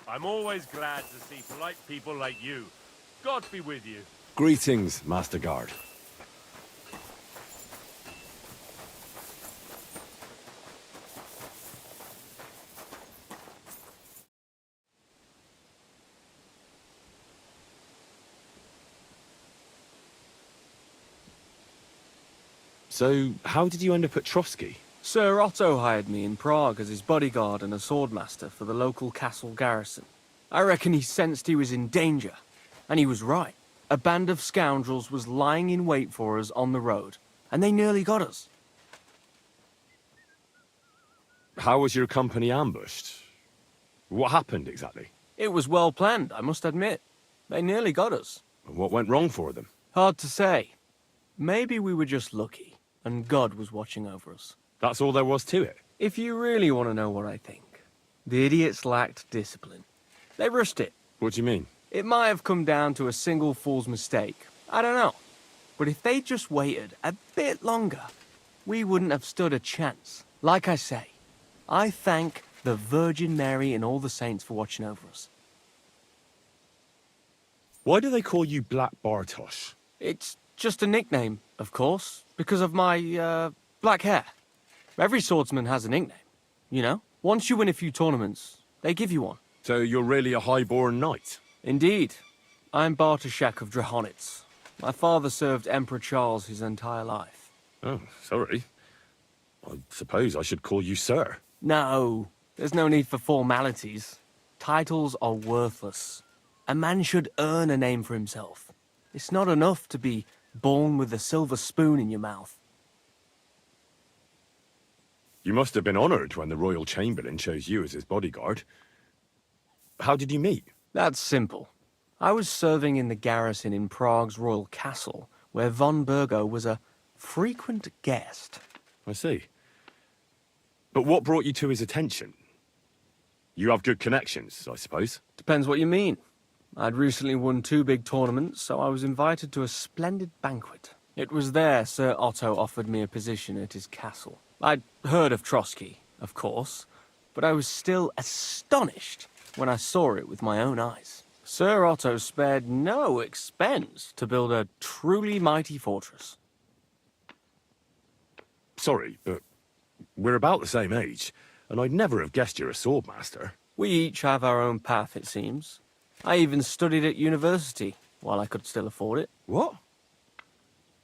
I'm always glad to see polite people like you. God be with you. Greetings, Master Guard. So, how did you end up at Trotsky? Sir Otto hired me in Prague as his bodyguard and a swordmaster for the local castle garrison. I reckon he sensed he was in danger. And he was right. A band of scoundrels was lying in wait for us on the road, and they nearly got us. How was your company ambushed? What happened exactly? It was well planned, I must admit. They nearly got us. And what went wrong for them? Hard to say. Maybe we were just lucky, and God was watching over us. That's all there was to it? If you really want to know what I think, the idiots lacked discipline. They rushed it. What do you mean? It might have come down to a single fool's mistake. I don't know. But if they just waited a bit longer, we wouldn't have stood a chance. Like I say, I thank the Virgin Mary and all the saints for watching over us. Why do they call you Black Bartosz? It's just a nickname, of course, because of my, black hair. Every swordsman has a nickname, you know? Once you win a few tournaments, they give you one. So you're really a high-born knight? Indeed. I'm Bartoszek of Drahonitz. My father served Emperor Charles his entire life. Oh, sorry. I suppose I should call you Sir. No, there's no need for formalities. Titles are worthless. A man should earn a name for himself. It's not enough to be born with a silver spoon in your mouth. You must have been honored when the Royal Chamberlain chose you as his bodyguard. How did you meet? That's simple. I was serving in the garrison in Prague's royal castle, where von Burgo was a frequent guest. I see. But what brought you to his attention? You have good connections, I suppose. Depends what you mean. I'd recently won 2 big tournaments, so I was invited to a splendid banquet. It was there Sir Otto offered me a position at his castle. I'd heard of Trotsky, of course, but I was still astonished when I saw it with my own eyes. Sir Otto spared no expense to build a truly mighty fortress. Sorry, but we're about the same age, and I'd never have guessed you're a swordmaster. We each have our own path, it seems. I even studied at university, while I could still afford it. What?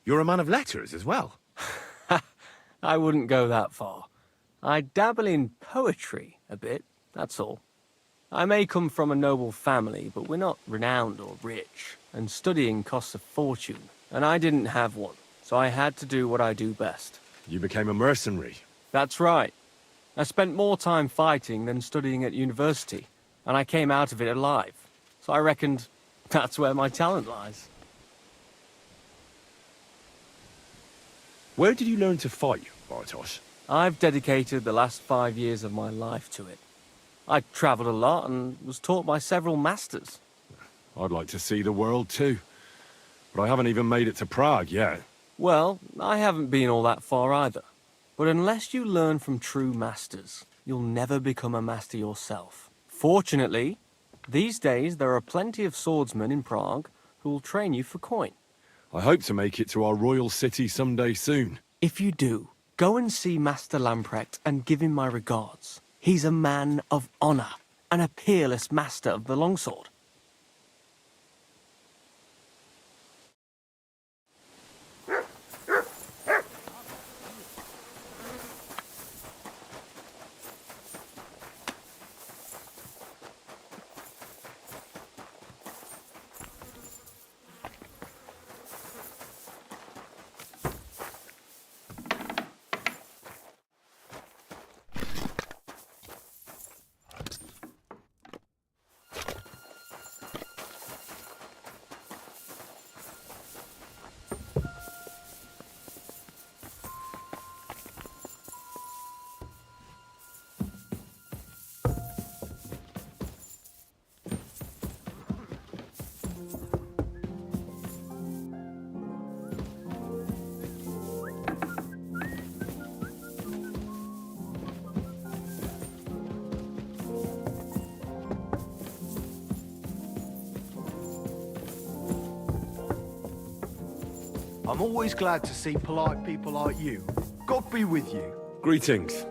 You're a man of letters as well? I wouldn't go that far. I dabble in poetry a bit, that's all. I may come from a noble family, but we're not renowned or rich, and studying costs a fortune, and I didn't have one, so I had to do what I do best. You became a mercenary. That's right. I spent more time fighting than studying at university, and I came out of it alive, so I reckoned that's where my talent lies. Where did you learn to fight, Bartosz? I've dedicated the last 5 years of my life to it. I travelled a lot and was taught by several masters. I'd like to see the world too, but I haven't even made it to Prague yet. Well, I haven't been all that far either. But unless you learn from true masters, you'll never become a master yourself. Fortunately, these days there are plenty of swordsmen in Prague who will train you for coin. I hope to make it to our royal city someday soon. If you do, go and see Master Lamprecht and give him my regards. He's a man of honor and a peerless master of the longsword. I'm always glad to see polite people like you. God be with you. Greetings.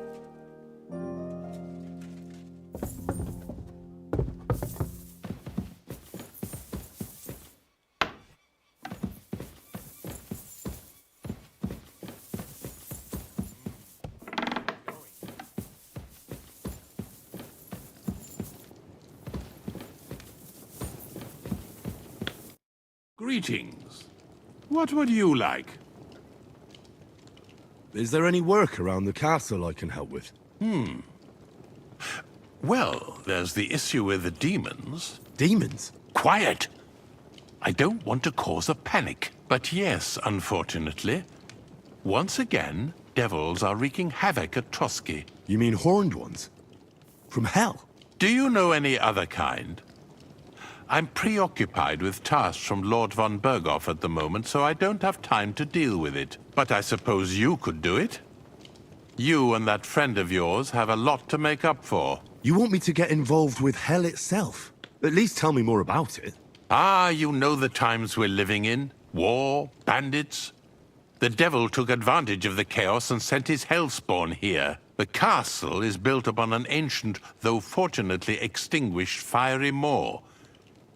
Greetings. What would you like? Is there any work around the castle I can help with? Well, there's the issue with the demons. Demons? Quiet! I don't want to cause a panic. But yes, unfortunately, once again, devils are wreaking havoc at Trotsky. You mean horned ones? From hell? Do you know any other kind? I'm preoccupied with tasks from Lord von Berghoff at the moment, so I don't have time to deal with it. But I suppose you could do it? You and that friend of yours have a lot to make up for. You want me to get involved with hell itself? At least tell me more about it. Ah, you know the times we're living in. War, bandits. The devil took advantage of the chaos and sent his hellspawn here. The castle is built upon an ancient, though fortunately extinguished, fiery moor.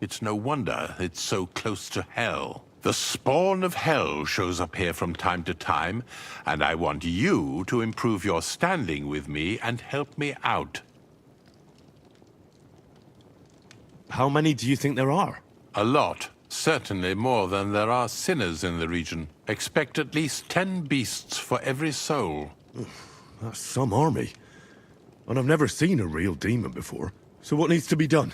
It's no wonder it's so close to hell. The spawn of hell shows up here from time to time, and I want you to improve your standing with me and help me out. How many do you think there are? A lot. Certainly more than there are sinners in the region. Expect at least 10 beasts for every soul. That's some army. And I've never seen a real demon before. So what needs to be done?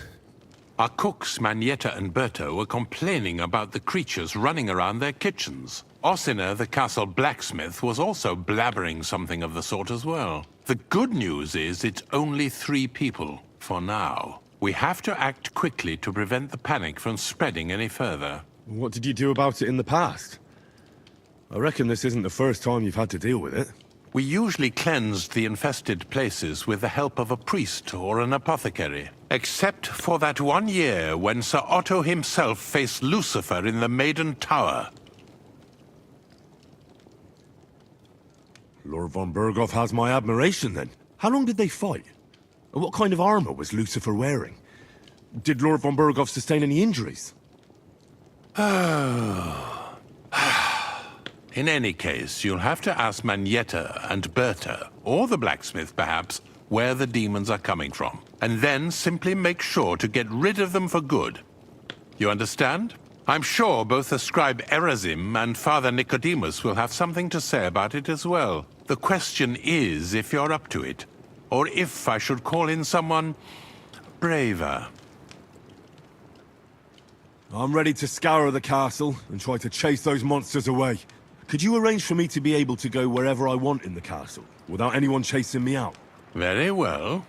Our cooks, Manietta and Berto, were complaining about the creatures running around their kitchens. Ossina, the castle blacksmith, was also blabbering something of the sort as well. The good news is it's only 3 people, for now. We have to act quickly to prevent the panic from spreading any further. What did you do about it in the past? I reckon this isn't the first time you've had to deal with it. We usually cleansed the infested places with the help of a priest or an apothecary. Except for that one year when Sir Otto himself faced Lucifer in the Maiden Tower. Lord von Berghoff has my admiration, then. How long did they fight? And what kind of armor was Lucifer wearing? Did Lord von Berghoff sustain any injuries? In any case, you'll have to ask Manietta and Berta, or the blacksmith perhaps, where the demons are coming from. And then simply make sure to get rid of them for good. You understand? I'm sure both the scribe Erazim and Father Nicodemus will have something to say about it as well. The question is if you're up to it, or if I should call in someone braver. I'm ready to scour the castle and try to chase those monsters away. Could you arrange for me to be able to go wherever I want in the castle, without anyone chasing me out? Very well.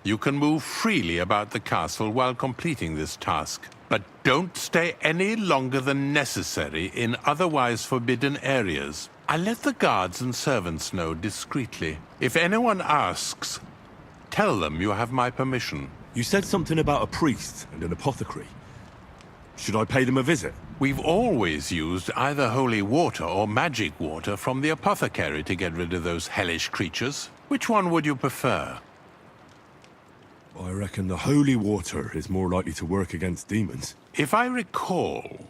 You can move freely about the castle while completing this task. But don't stay any longer than necessary in otherwise forbidden areas. I'll let the guards and servants know discreetly. If anyone asks, tell them you have my permission. You said something about a priest and an apothecary. Should I pay them a visit? We've always used either holy water or magic water from the apothecary to get rid of those hellish creatures. Which one would you prefer? I reckon the holy water is more likely to work against demons. If I recall,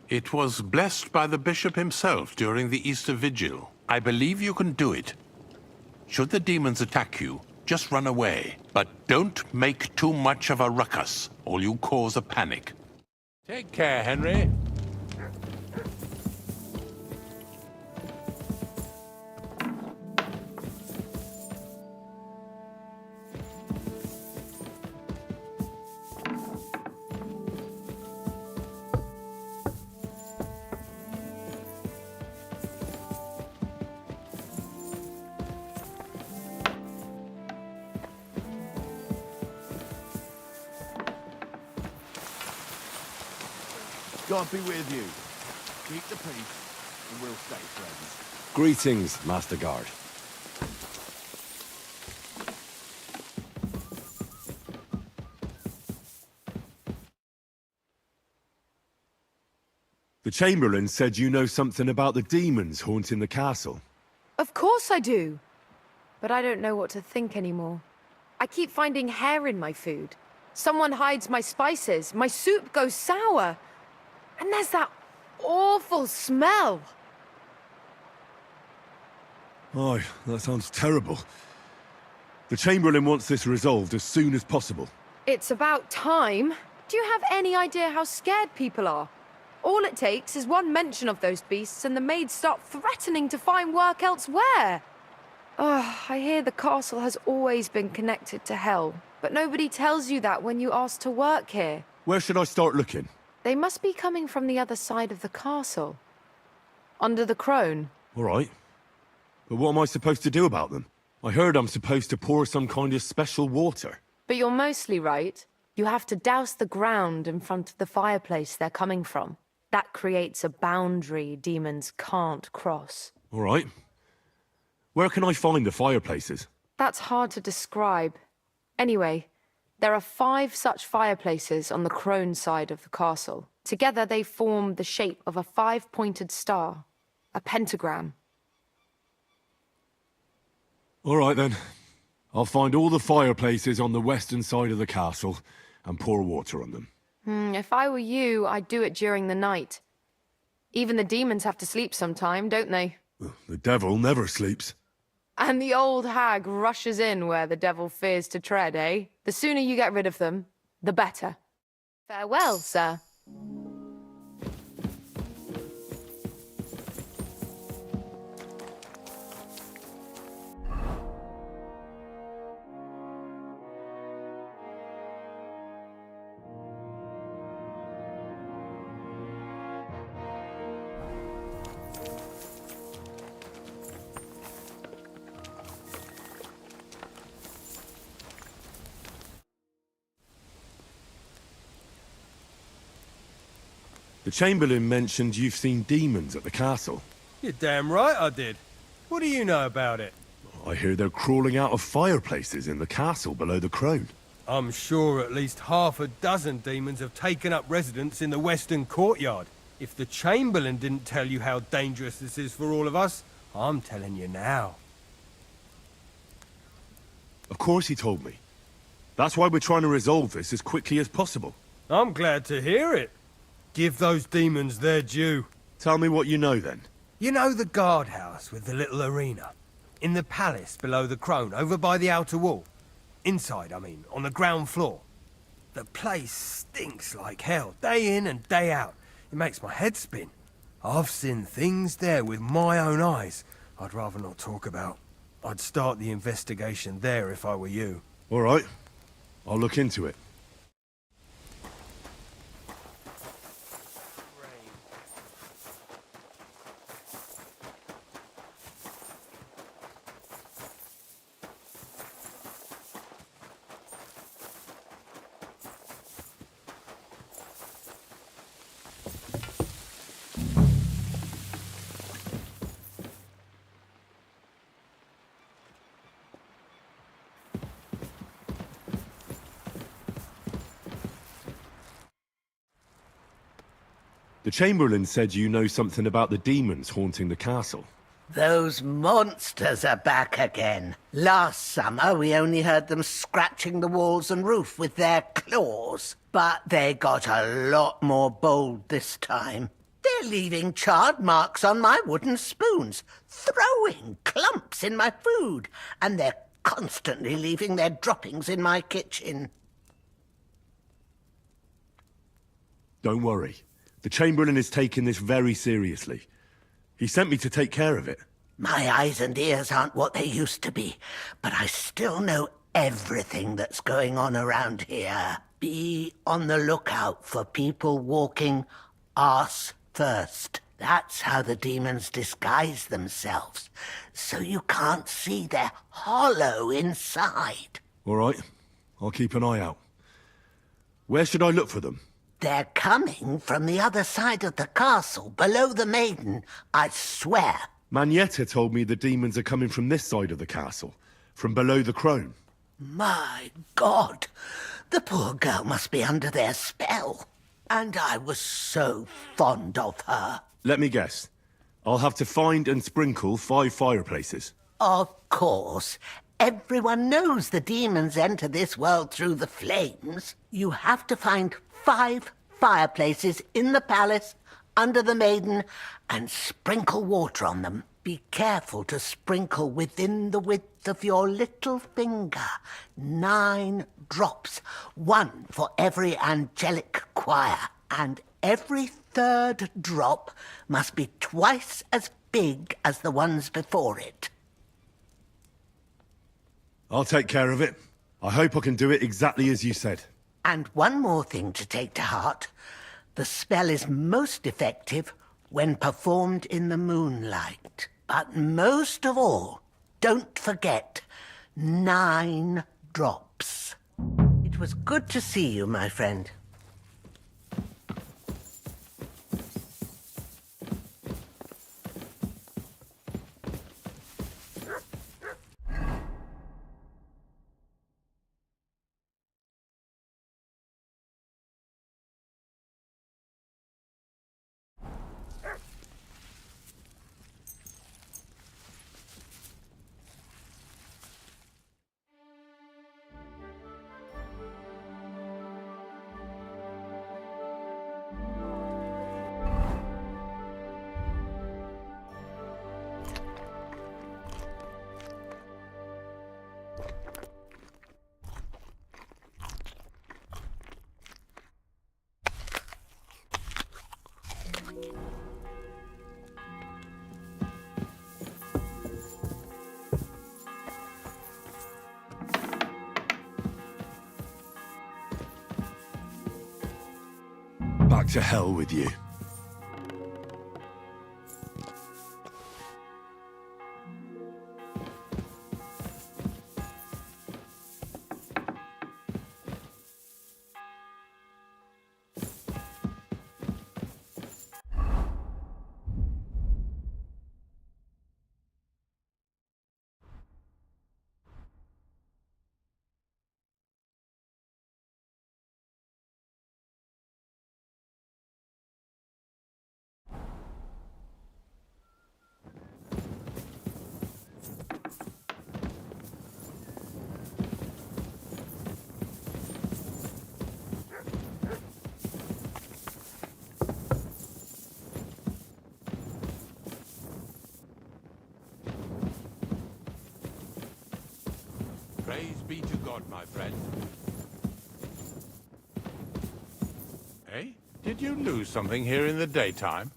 it was blessed by the bishop himself during the Easter Vigil. I believe you can do it. Should the demons attack you, just run away. But don't make too much of a ruckus, or you cause a panic. Take care, Henry. God be with you. Keep the peace, and we'll stay friends. Greetings, Master Guard. The Chamberlain said you know something about the demons haunting the castle. Of course I do. But I don't know what to think anymore. I keep finding hair in my food. Someone hides my spices. My soup goes sour. And there's that awful smell. Oh, that sounds terrible. The Chamberlain wants this resolved as soon as possible. It's about time. Do you have any idea how scared people are? All it takes is one mention of those beasts and the maids start threatening to find work elsewhere. I hear the castle has always been connected to hell, but nobody tells you that when you ask to work here. Where should I start looking? They must be coming from the other side of the castle. Under the crone. All right. But what am I supposed to do about them? I heard I'm supposed to pour some kind of special water. But you're mostly right. You have to douse the ground in front of the fireplace they're coming from. That creates a boundary demons can't cross. All right. Where can I find the fireplaces? That's hard to describe. Anyway, there are 5 such fireplaces on the crone side of the castle. Together they form the shape of a 5-pointed star, a pentagram. All right then. I'll find all the fireplaces on the western side of the castle and pour water on them. If I were you, I'd do it during the night. Even the demons have to sleep sometime, don't they? The devil never sleeps. And the old hag rushes in where the devil fears to tread, eh? The sooner you get rid of them, the better. Farewell, sir. The Chamberlain mentioned you've seen demons at the castle. You're damn right I did. What do you know about it? I hear they're crawling out of fireplaces in the castle below the crone. I'm sure at least half a dozen demons have taken up residence in the western courtyard. If the Chamberlain didn't tell you how dangerous this is for all of us, I'm telling you now. Of course he told me. That's why we're trying to resolve this as quickly as possible. I'm glad to hear it. Give those demons their due. Tell me what you know then. You know the guardhouse with the little arena? In the palace below the crone, over by the outer wall? Inside, I mean, on the ground floor. The place stinks like hell, day in and day out. It makes my head spin. I've seen things there with my own eyes I'd rather not talk about. I'd start the investigation there if I were you. All right. I'll look into it. The Chamberlain said you know something about the demons haunting the castle. Those monsters are back again. Last summer, we only heard them scratching the walls and roof with their claws. But they got a lot more bold this time. They're leaving charred marks on my wooden spoons, throwing clumps in my food, and they're constantly leaving their droppings in my kitchen. Don't worry. The Chamberlain is taking this very seriously. He sent me to take care of it. My eyes and ears aren't what they used to be, but I still know everything that's going on around here. Be on the lookout for people walking arse first. That's how the demons disguise themselves, so you can't see they're hollow inside. All right. I'll keep an eye out. Where should I look for them? They're coming from the other side of the castle, below the maiden, I swear. Manietta told me the demons are coming from this side of the castle, from below the crone. My God, the poor girl must be under their spell. And I was so fond of her. Let me guess. I'll have to find and sprinkle 5 fireplaces. Of course. Everyone knows the demons enter this world through the flames. You have to find 5 fireplaces in the palace, under the maiden, and sprinkle water on them. Be careful to sprinkle within the width of your little finger. 9 drops, 1 for every angelic choir. And every 3rd drop must be twice as big as the ones before it. I'll take care of it. I hope I can do it exactly as you said. And one more thing to take to heart. The spell is most effective when performed in the moonlight. But most of all, don't forget 9 drops. It was good to see you, my friend. Back to hell with you. Praise be to God, my friend. Hey, did you lose something here in the daytime?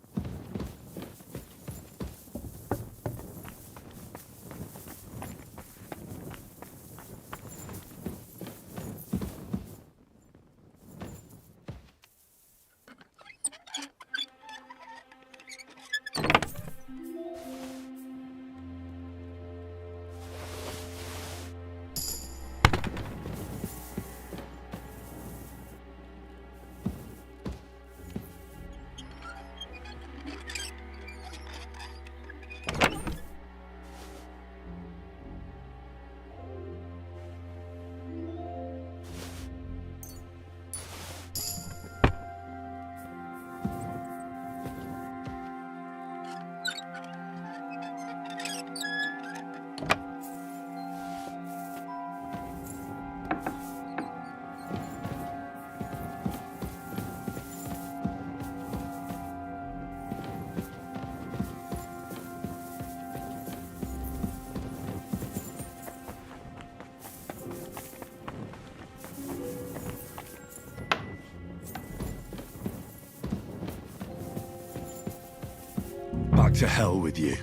Back to hell with you.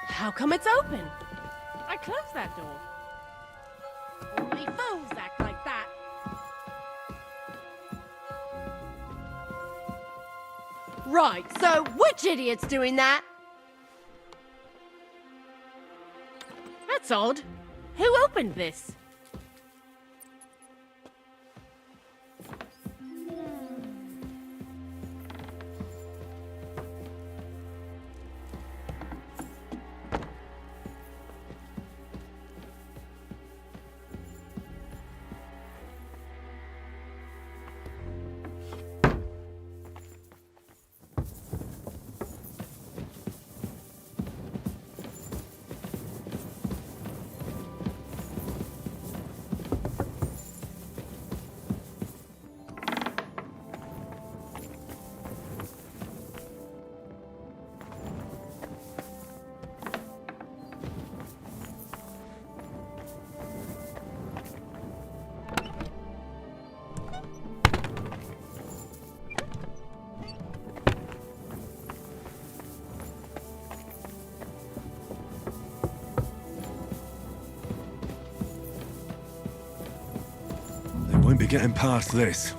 How come it's open? I closed that door. Only fools act like that. Right, so which idiot's doing that? That's odd. Who opened this? Won't be getting past this.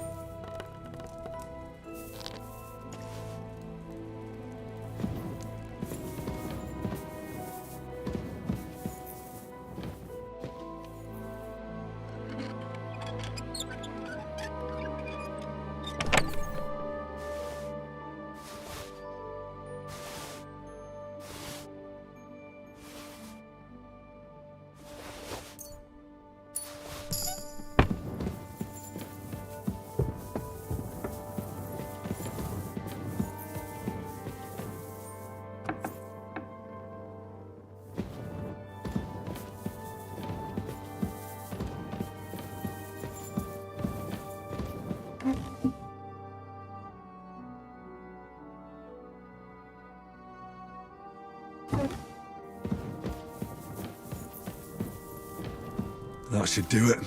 That should do it.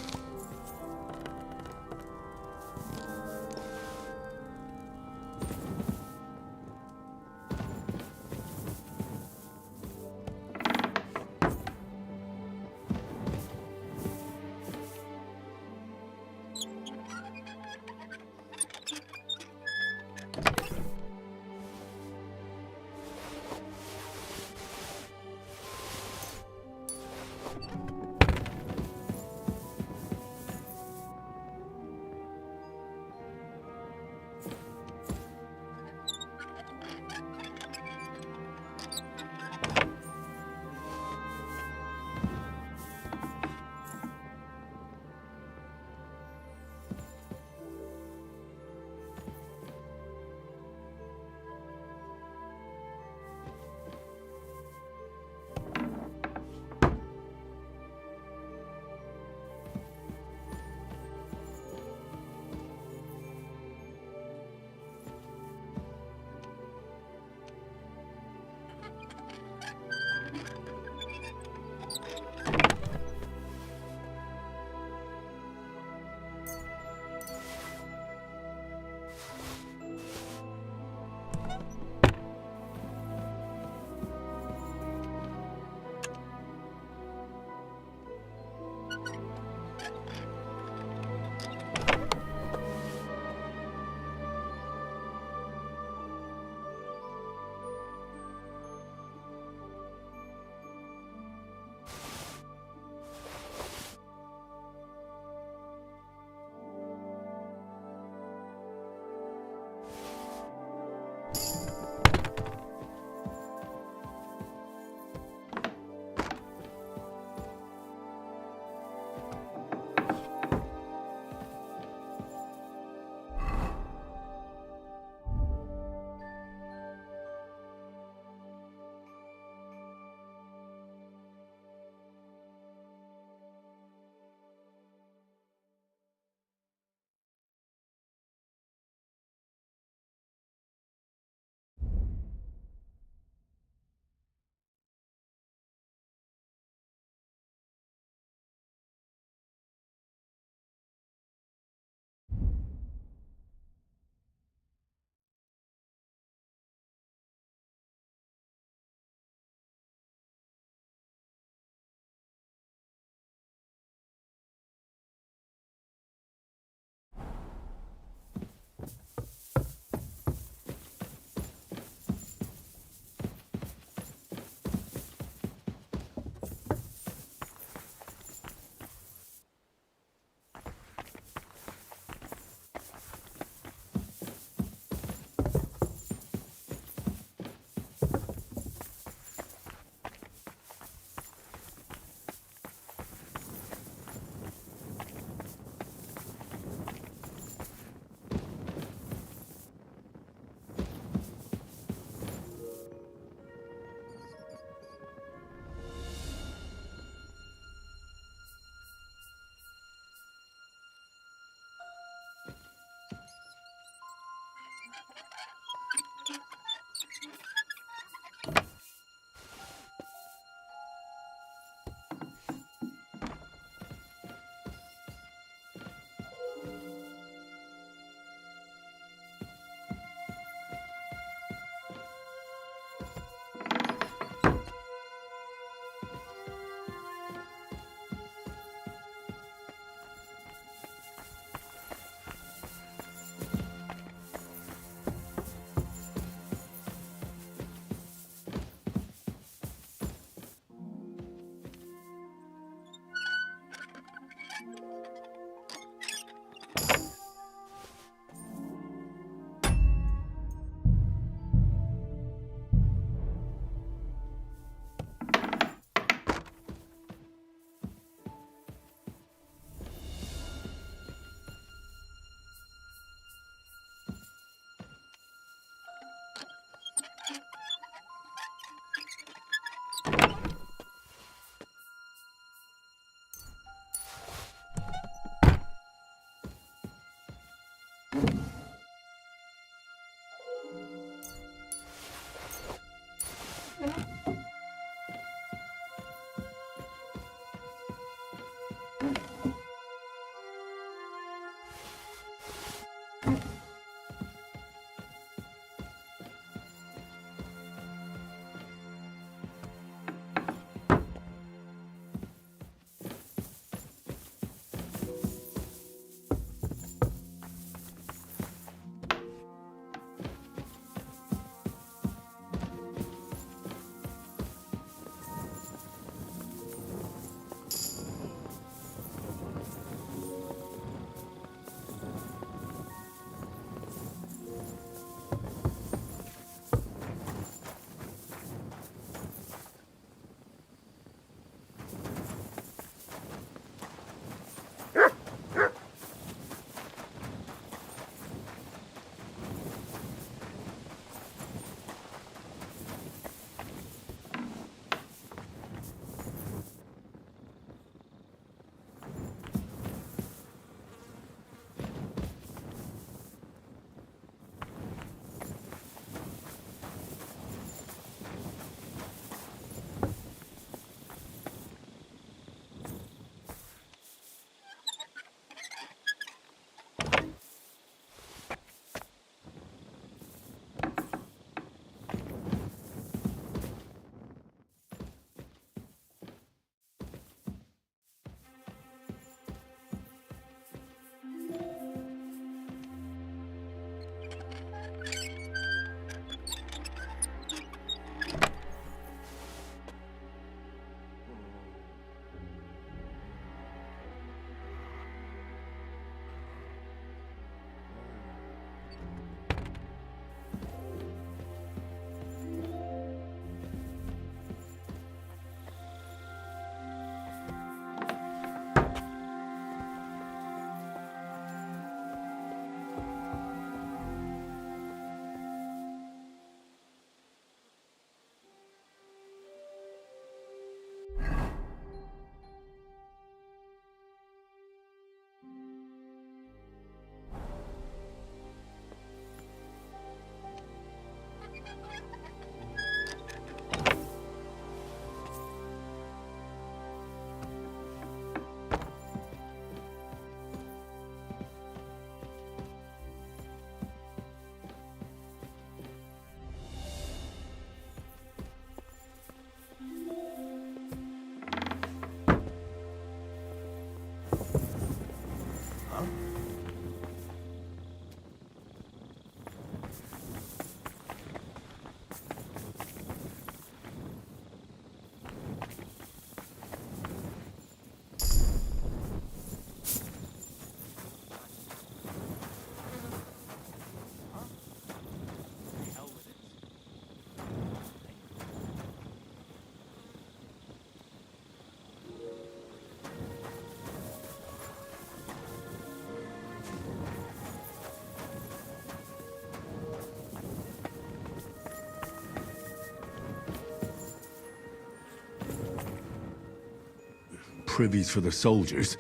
privies for the soldiers,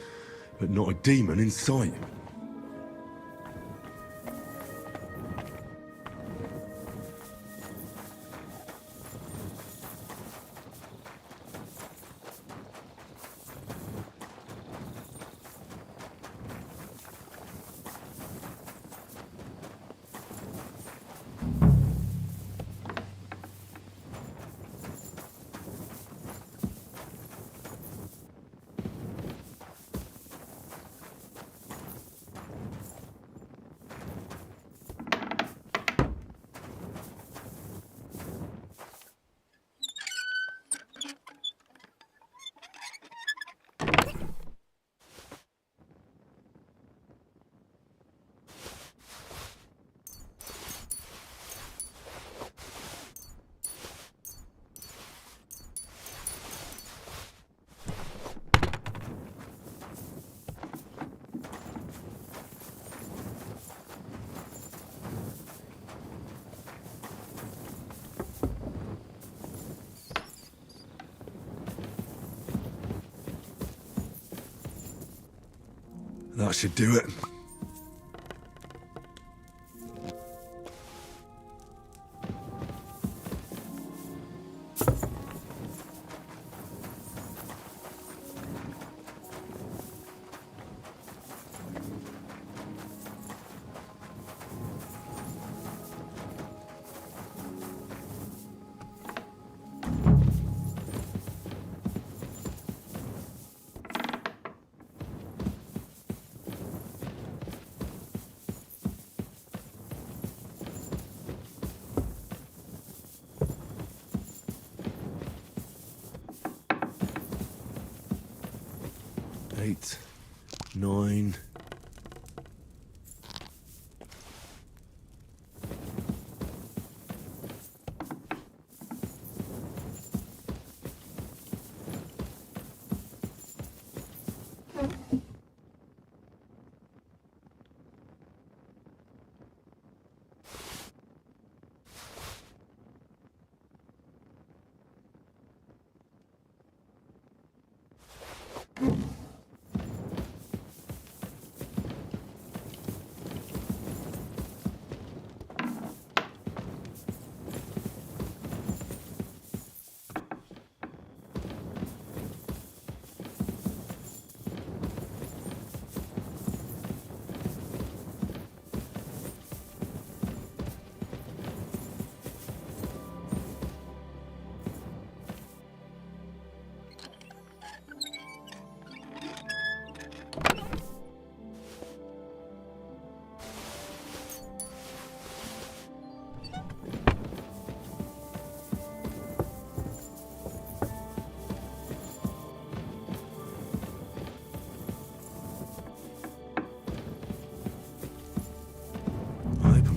but not a demon in sight. That should do it. Eight, 9.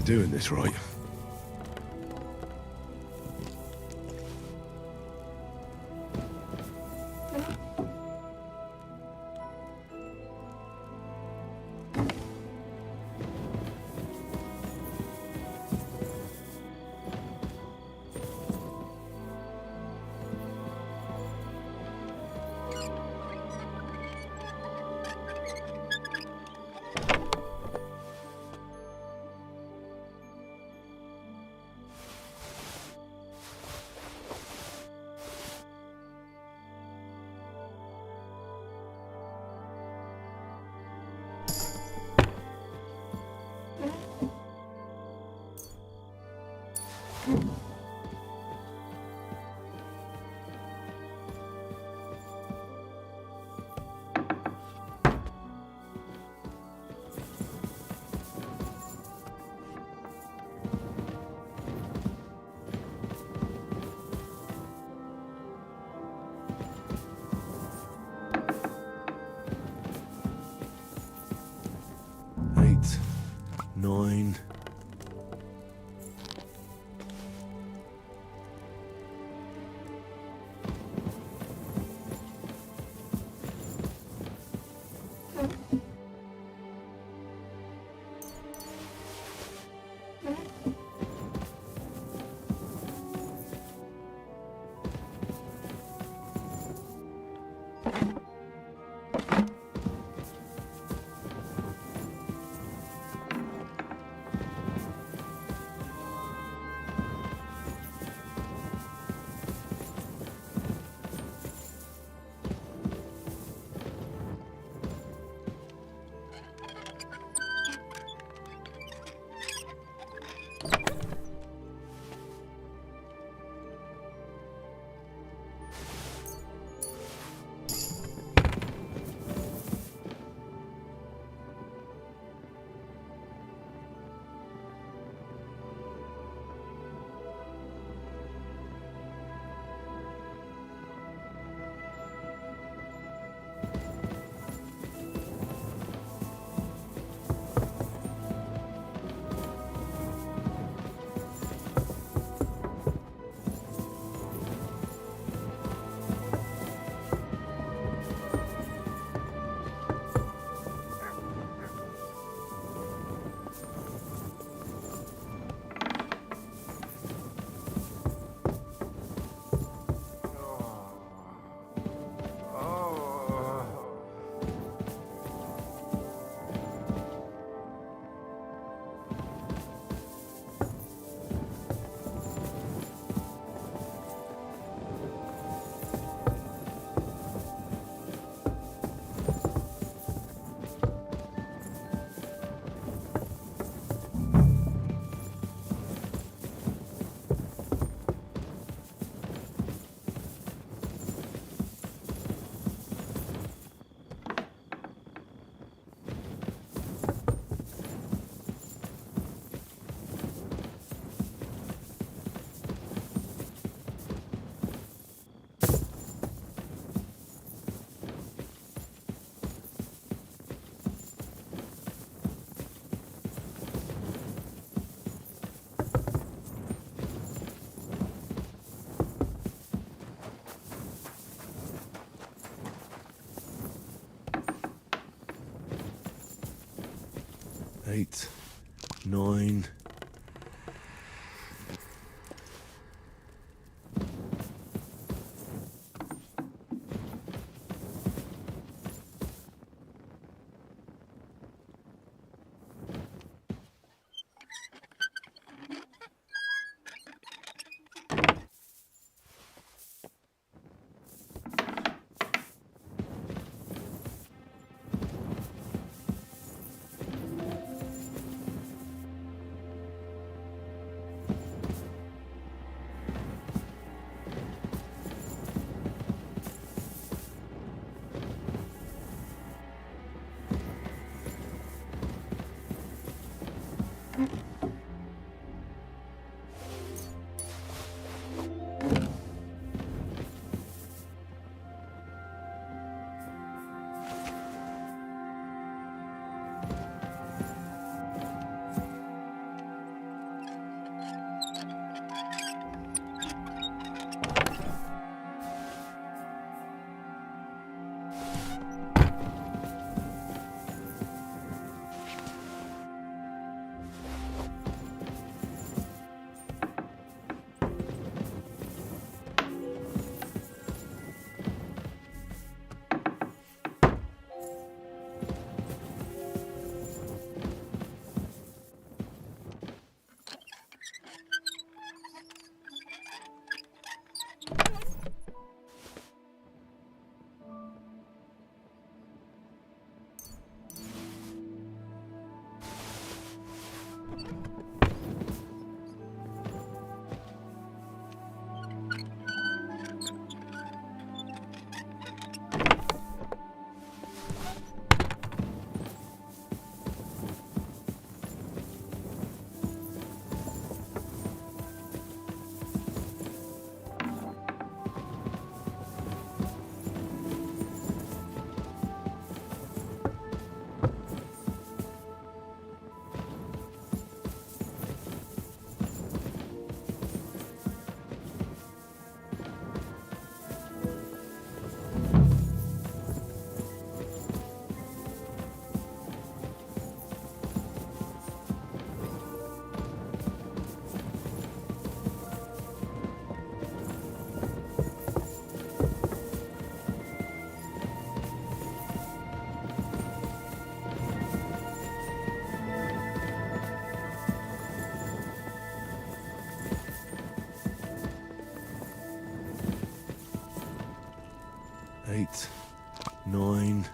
Doing this right. Eight, 9. 8, 9. Eight, 9.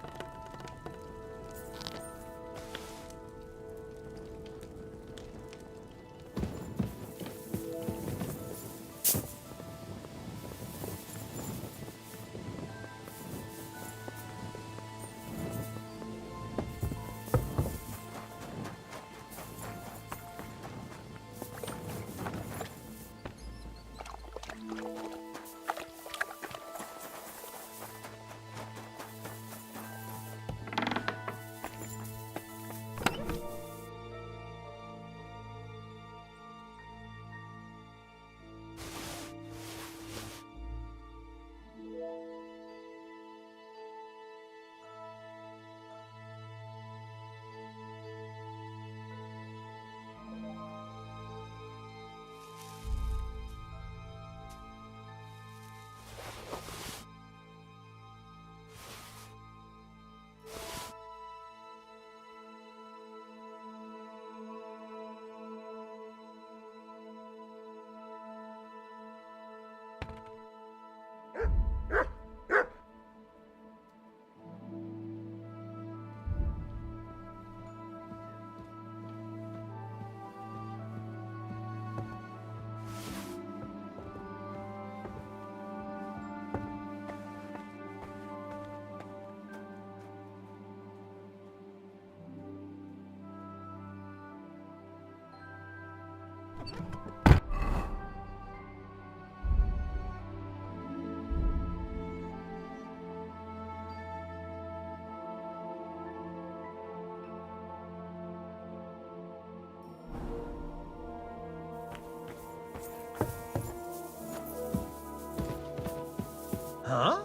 Huh?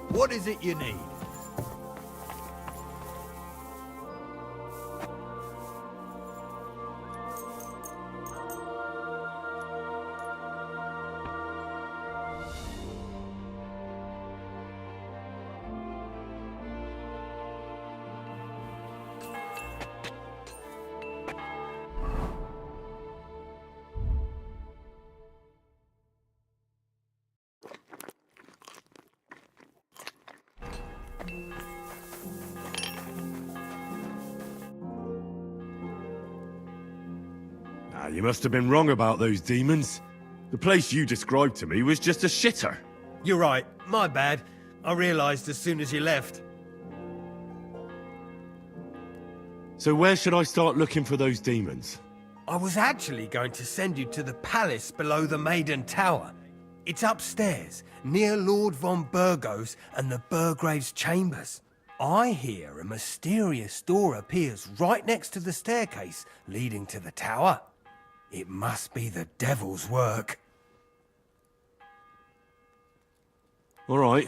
What is it you need? Ah, you must have been wrong about those demons. The place you described to me was just a shitter. You're right, my bad. I realised as soon as you left. So where should I start looking for those demons? I was actually going to send you to the palace below the Maiden Tower. It's upstairs, near Lord von Burgos and the Burgrave's chambers. I hear a mysterious door appears right next to the staircase leading to the tower. It must be the devil's work. All right,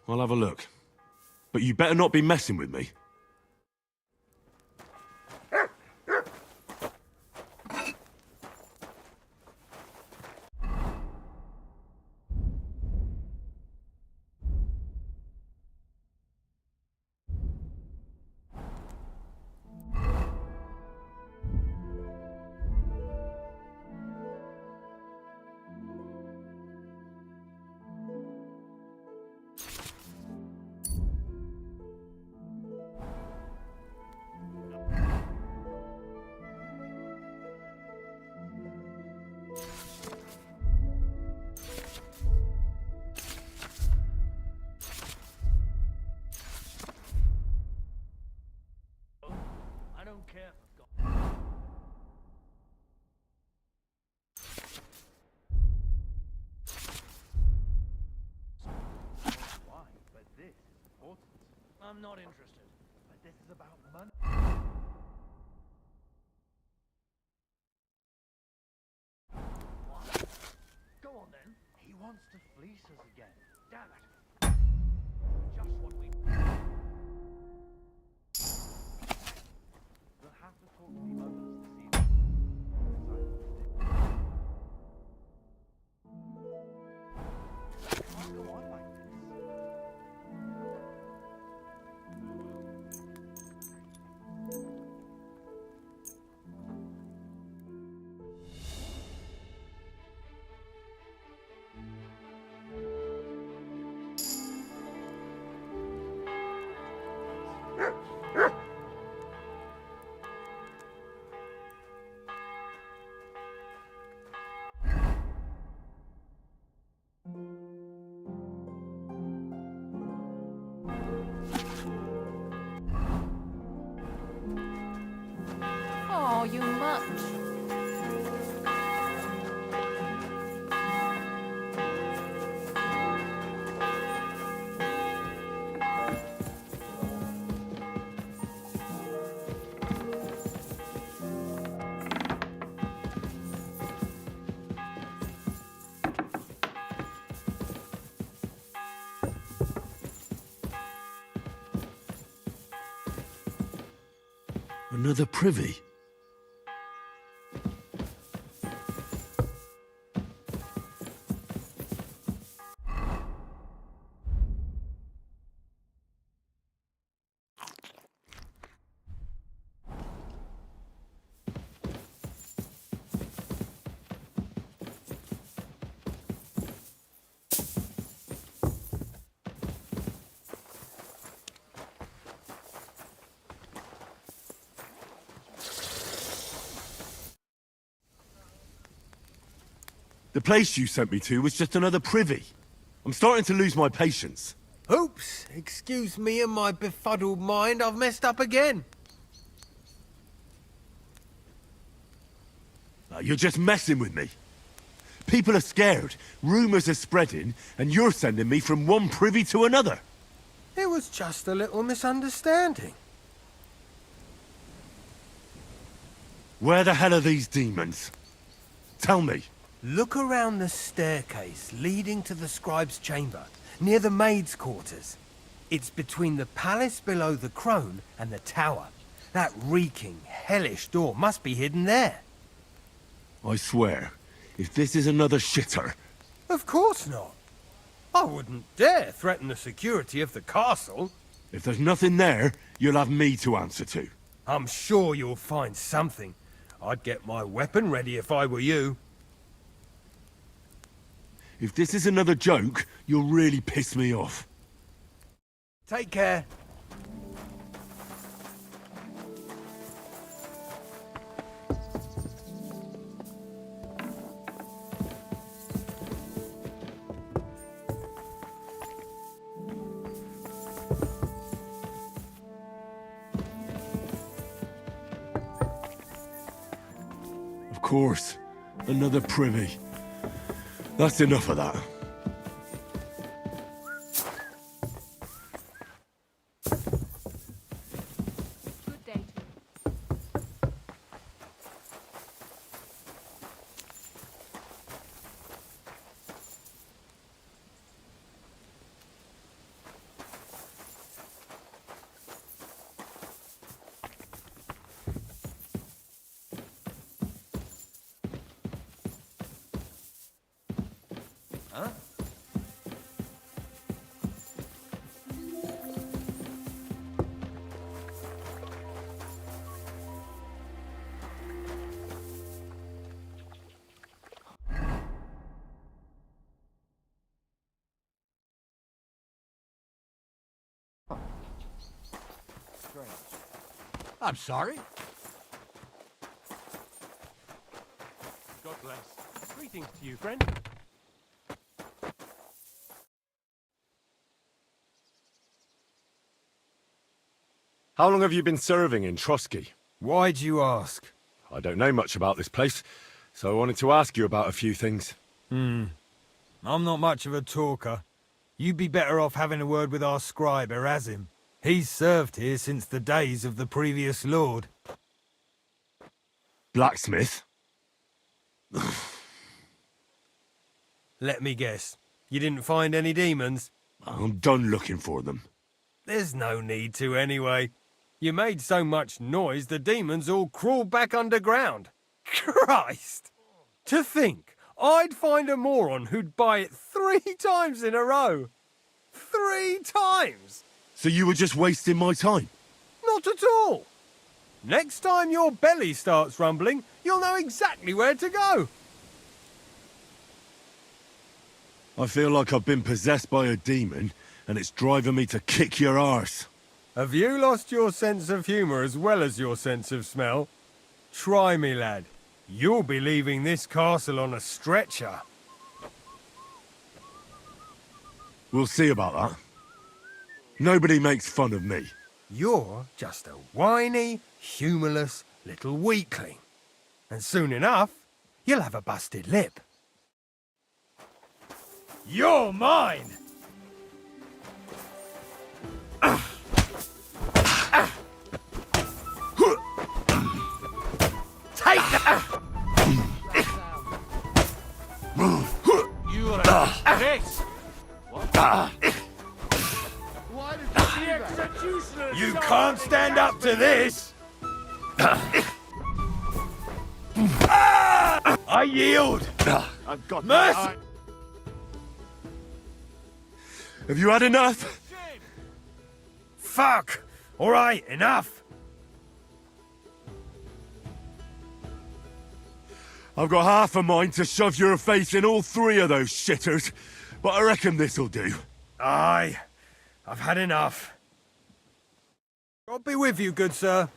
I'll have a look. But you better not be messing with me. I'm not interested. But this is about money. What? Go on then. He wants to fleece us again. Damn it. Just what we... We'll have to talk to the others this evening. Can't go on like this. Oh, you mutt. Another privy? The place you sent me to was just another privy. I'm starting to lose my patience. Oops, excuse me and my befuddled mind, I've messed up again. You're just messing with me. People are scared, rumours are spreading, and you're sending me from one privy to another. It was just a little misunderstanding. Where the hell are these demons? Tell me. Look around the staircase leading to the scribe's chamber, near the maid's quarters. It's between the palace below the crone and the tower. That reeking, hellish door must be hidden there. I swear, if this is another shitter... Of course not. I wouldn't dare threaten the security of the castle. If there's nothing there, you'll have me to answer to. I'm sure you'll find something. I'd get my weapon ready if I were you. If this is another joke, you'll really piss me off. Take care. Of course. Another privy. That's enough of that. Good day. I'm sorry. God bless. Greetings to you, friend. How long have you been serving in Trotsky? Why'd you ask? I don't know much about this place, so I wanted to ask you about a few things. I'm not much of a talker. You'd be better off having a word with our scribe, Erasim. He's served here since the days of the previous lord. Blacksmith? Let me guess. You didn't find any demons? I'm done looking for them. There's no need to anyway. You made so much noise the demons all crawled back underground. Christ! To think I'd find a moron who'd buy it 3 times in a row. 3 times! So you were just wasting my time? Not at all. Next time your belly starts rumbling, you'll know exactly where to go. I feel like I've been possessed by a demon, and it's driving me to kick your arse. Have you lost your sense of humour as well as your sense of smell? Try me, lad. You'll be leaving this castle on a stretcher. We'll see about that. Nobody makes fun of me. You're just a whiny, humourless little weakling. And soon enough, you'll have a busted lip. You're mine! Take that! You are a disgrace! Why did you do that? You can't stand up to this! I yield! I've got Mercy! Have you had enough? Fuck! All right, enough! I've got half a mind to shove your face in all 3 of those shitters, but I reckon this'll do. Aye, I've had enough. God be with you, good sir.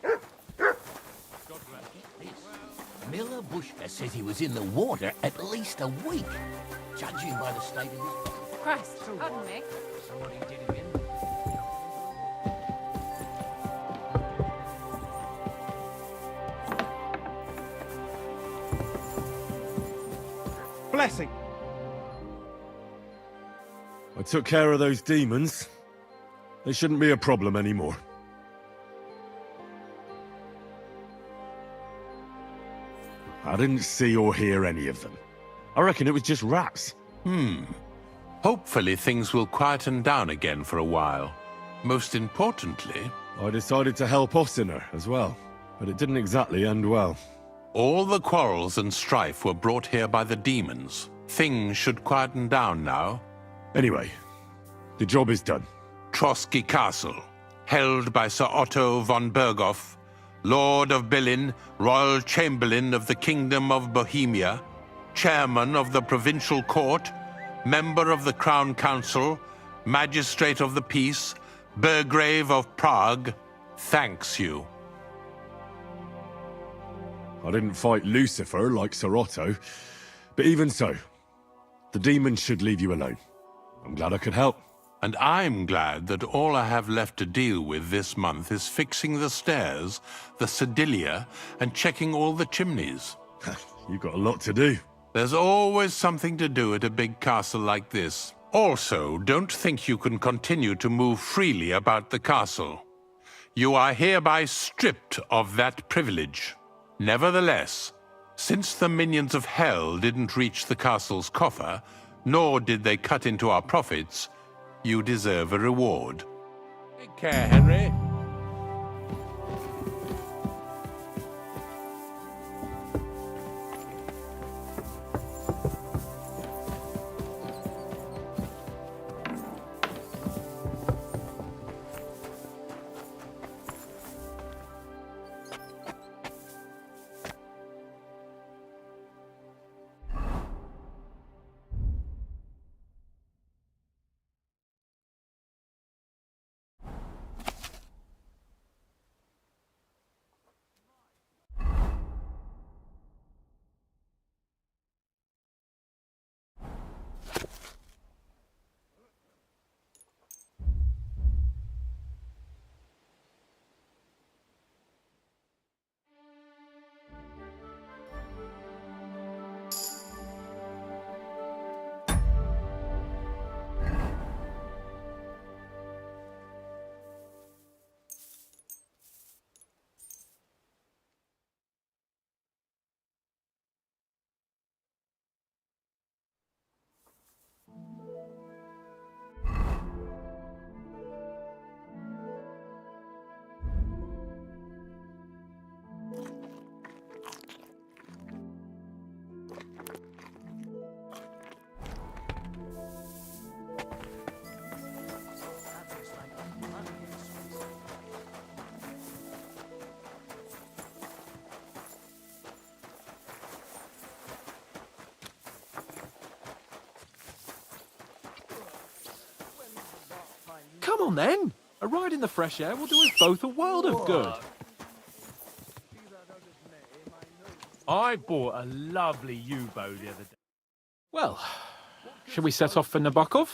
Miller Bushka says he was in the water at least a week, judging by the state of his... Christ, pardon me. Somebody did him in. Blessing. I took care of those demons. They shouldn't be a problem anymore. I didn't see or hear any of them. I reckon it was just rats. Hopefully things will quieten down again for a while. Most importantly, I decided to help Ossiner as well, but it didn't exactly end well. all the quarrels and strife were brought here by the demons. Things should quieten down now. Anyway, the job is done. Trotsky Castle, held by Sir Otto von Berghoff, Lord of Billin, Royal Chamberlain of the Kingdom of Bohemia, Chairman of the Provincial Court, Member of the Crown Council, Magistrate of the Peace, Burgrave of Prague, thanks you. I didn't fight Lucifer like Sir Otto, but even so, the demons should leave you alone. I'm glad I could help. And I'm glad that all I have left to deal with this month is fixing the stairs, the sedilia, and checking all the chimneys. You've got a lot to do. There's always something to do at a big castle like this. Also, don't think you can continue to move freely about the castle. You are hereby stripped of that privilege. Nevertheless, since the minions of hell didn't reach the castle's coffer, nor did they cut into our profits, you deserve a reward. Take care, Henry. Come on then! A ride in the fresh air will do us both a world of good. I bought a lovely U-boat the other day. Well, shall we set off for Nabokov?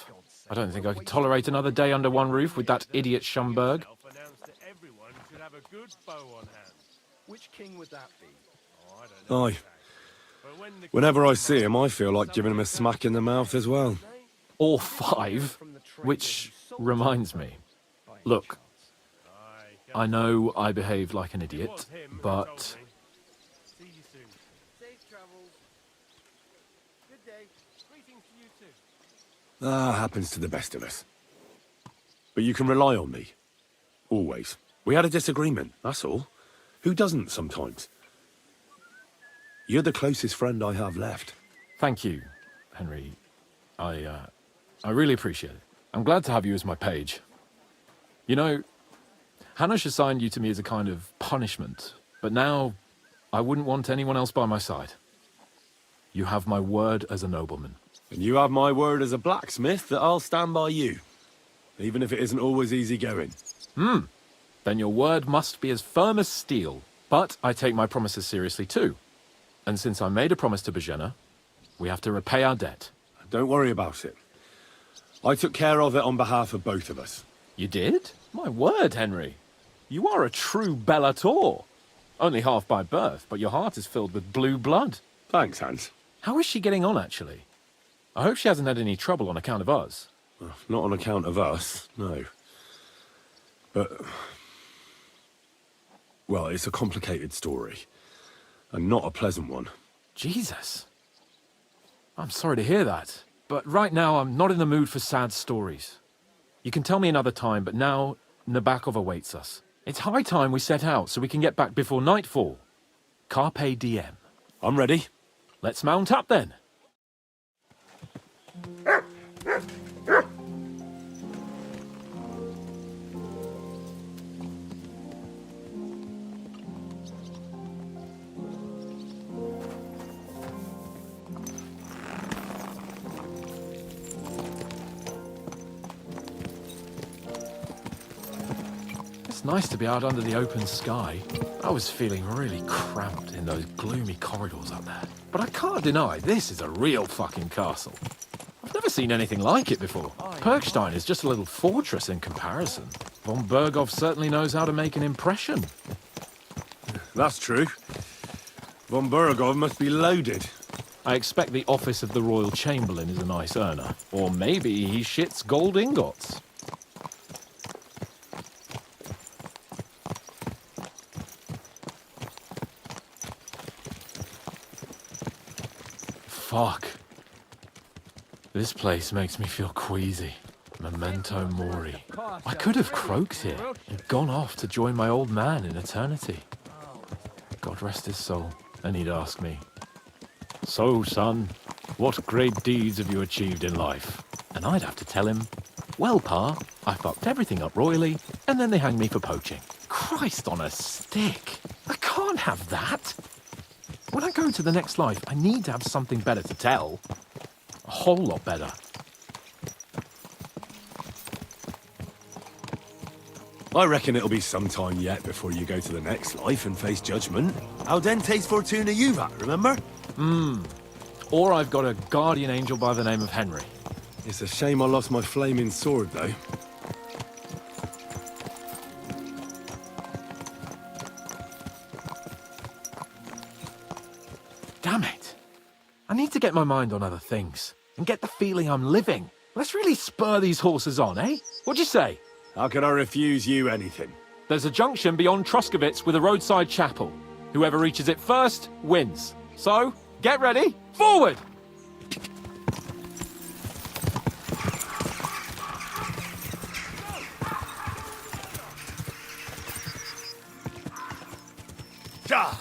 I don't think I could tolerate another day under one roof with that idiot Schomburg. Announced that everyone should have a good bow on hand. Which king would that be? Oh, I don't know. Aye. Whenever I see him, I feel like giving him a smack in the mouth as well. Or 5, which reminds me. Look, I know I behaved like an idiot, but... See you soon. Safe travels. Good day. Greetings to you too. Happens to the best of us. But you can rely on me. Always. We had a disagreement, that's all. Who doesn't sometimes? You're the closest friend I have left. Thank you, Henry. I really appreciate it. I'm glad to have you as my page. You know, Hanush assigned you to me as a kind of punishment, but now I wouldn't want anyone else by my side. You have my word as a nobleman. And you have my word as a blacksmith that I'll stand by you, even if it isn't always easy going. Then your word must be as firm as steel. But I take my promises seriously too. And since I made a promise to Bajena, we have to repay our debt. Don't worry about it. I took care of it on behalf of both of us. You did? My word, Henry. You are a true Bellator. Only half by birth, but your heart is filled with blue blood. Thanks, Hans. How is she getting on, actually? I hope she hasn't had any trouble on account of us. Not on account of us, no. But... well, it's a complicated story. And not a pleasant one. Jesus. I'm sorry to hear that. But right now, I'm not in the mood for sad stories. You can tell me another time, but now Nabokov awaits us. It's high time we set out so we can get back before nightfall. Carpe diem. I'm ready. Let's mount up then. It's nice to be out under the open sky. I was feeling really cramped in those gloomy corridors up there. But I can't deny, this is a real fucking castle. I've never seen anything like it before. Perkstein is just a little fortress in comparison. Von Berghoff certainly knows how to make an impression. That's true. Von Berghoff must be loaded. I expect the office of the Royal Chamberlain is a nice earner. Or maybe he shits gold ingots. Fuck. This place makes me feel queasy. Memento mori. I could have croaked here and gone off to join my old man in eternity. God rest his soul. And he'd ask me, "So, son, what great deeds have you achieved in life?" And I'd have to tell him, "Well, Pa, I fucked everything up royally, and then they hanged me for poaching." Christ on a stick! I can't have that! When I go to the next life, I need to have something better to tell. A whole lot better. I reckon it'll be some time yet before you go to the next life and face judgment. Audente's Fortuna Juvat, remember? Or I've got a guardian angel by the name of Henry. It's a shame I lost my flaming sword, though. Damn it. I need to get my mind on other things and get the feeling I'm living. Let's really spur these horses on, eh? What'd you say? How could I refuse you anything? There's a junction beyond Truskowitz with a roadside chapel. Whoever reaches it first wins. So, get ready, forward! Go!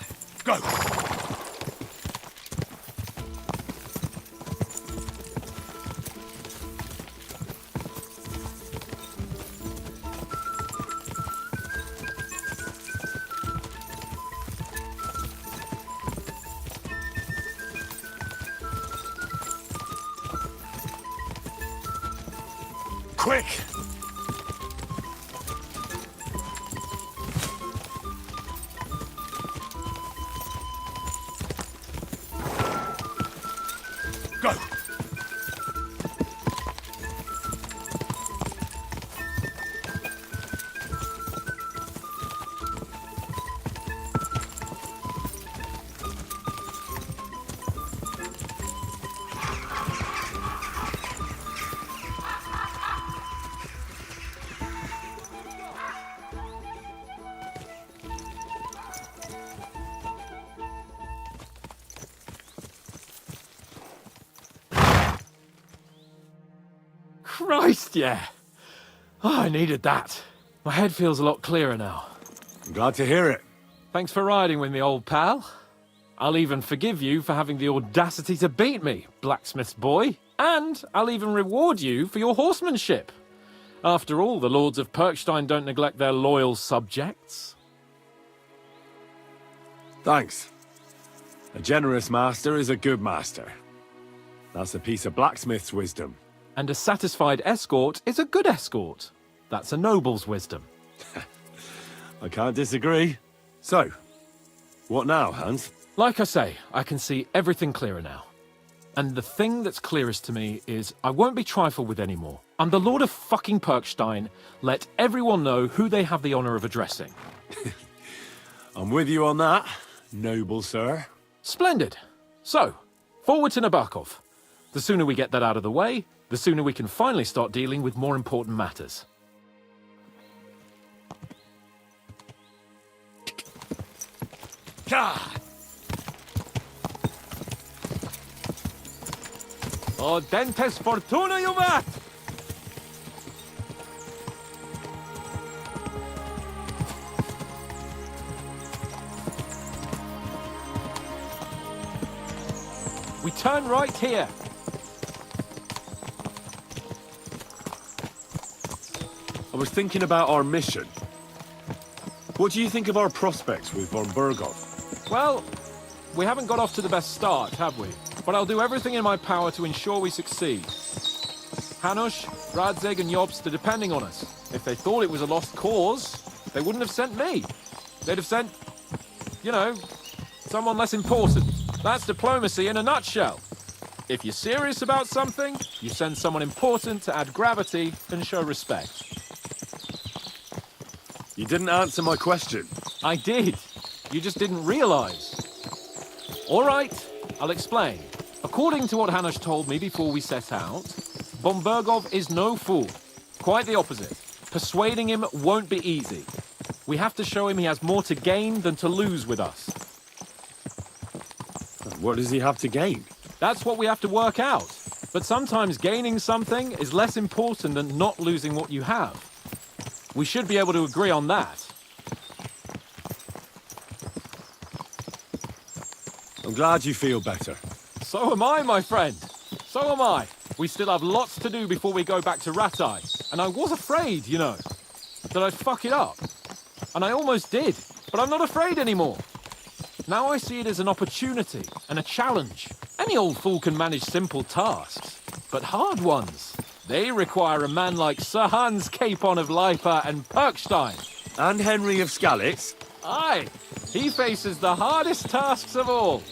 Quick! Go! Christ, yeah. Oh, I needed that. My head feels a lot clearer now. I'm glad to hear it. Thanks for riding with me, old pal. I'll even forgive you for having the audacity to beat me, blacksmith's boy. And I'll even reward you for your horsemanship. After all, the lords of Perkstein don't neglect their loyal subjects. Thanks. A generous master is a good master. That's a piece of blacksmith's wisdom. And a satisfied escort is a good escort. That's a noble's wisdom. I can't disagree. So, what now, Hans? Like I say, I can see everything clearer now. And the thing that's clearest to me is I won't be trifled with anymore. I'm the Lord of fucking Perkstein. Let everyone know who they have the honor of addressing. I'm with you on that, noble sir. Splendid. So, forward to Nabokov. The sooner we get that out of the way, the sooner we can finally start dealing with more important matters. Audentes Fortuna Juvat! We turn right here. I was thinking about our mission. What do you think of our prospects with von Berghoff? Well, we haven't got off to the best start, have we? But I'll do everything in my power to ensure we succeed. Hanush, Radzig and Jobst are depending on us. If they thought it was a lost cause, They wouldn't have sent me. They'd have sent, you know, someone less important. That's diplomacy in a nutshell. If you're serious about something, you send someone important to add gravity and show respect. You didn't answer my question. I did. You just didn't realize. All right, I'll explain. According to what Hanush told me before we set out, Bombergov is no fool. Quite the opposite. Persuading him won't be easy. We have to show him he has more to gain than to lose with us. What does he have to gain? That's what we have to work out. But sometimes gaining something is less important than not losing what you have. We should be able to agree on that. I'm glad you feel better. So am I, my friend. So am I. We still have lots to do before we go back to Ratai. And I was afraid, you know, that I'd fuck it up. And I almost did. But I'm not afraid anymore. Now I see it as an opportunity and a challenge. Any old fool can manage simple tasks. But hard ones, they require a man like Sir Hans Capon of Leipa and Perkstein. And Henry of Skalitz. Aye, he faces the hardest tasks of all.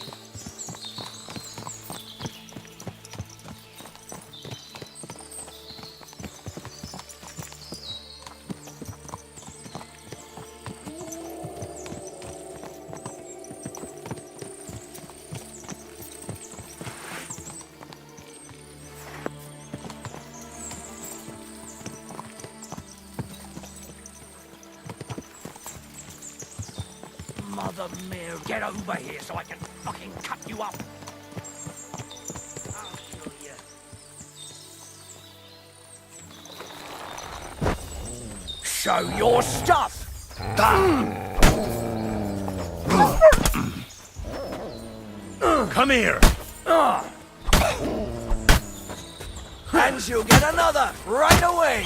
Mother Mary, get over here so I can fucking cut you up. I'll show you. Show your stuff. Come here. And you'll get another right away.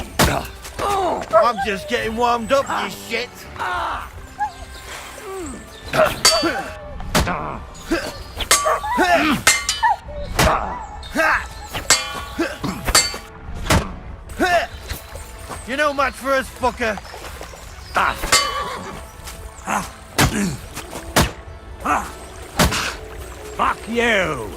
I'm just getting warmed up, you shit. You know much for us, fucker. Fuck you.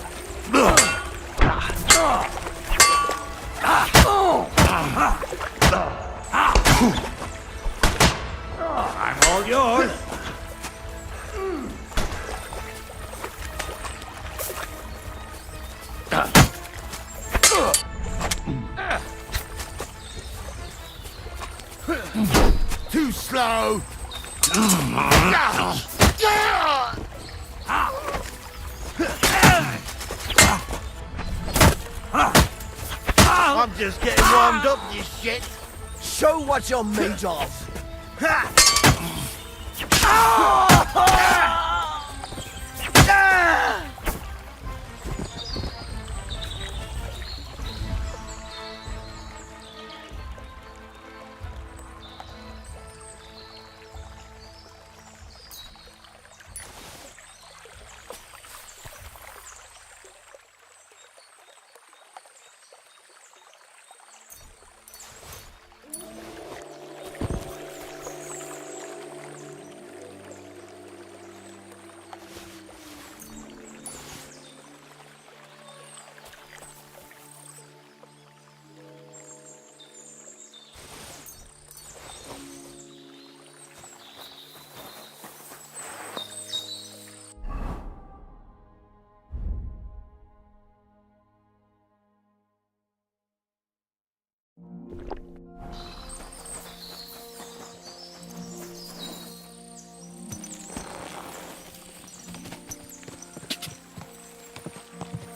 I'm all yours. Too slow. I'm just getting warmed up, you shit. Show what you're made of.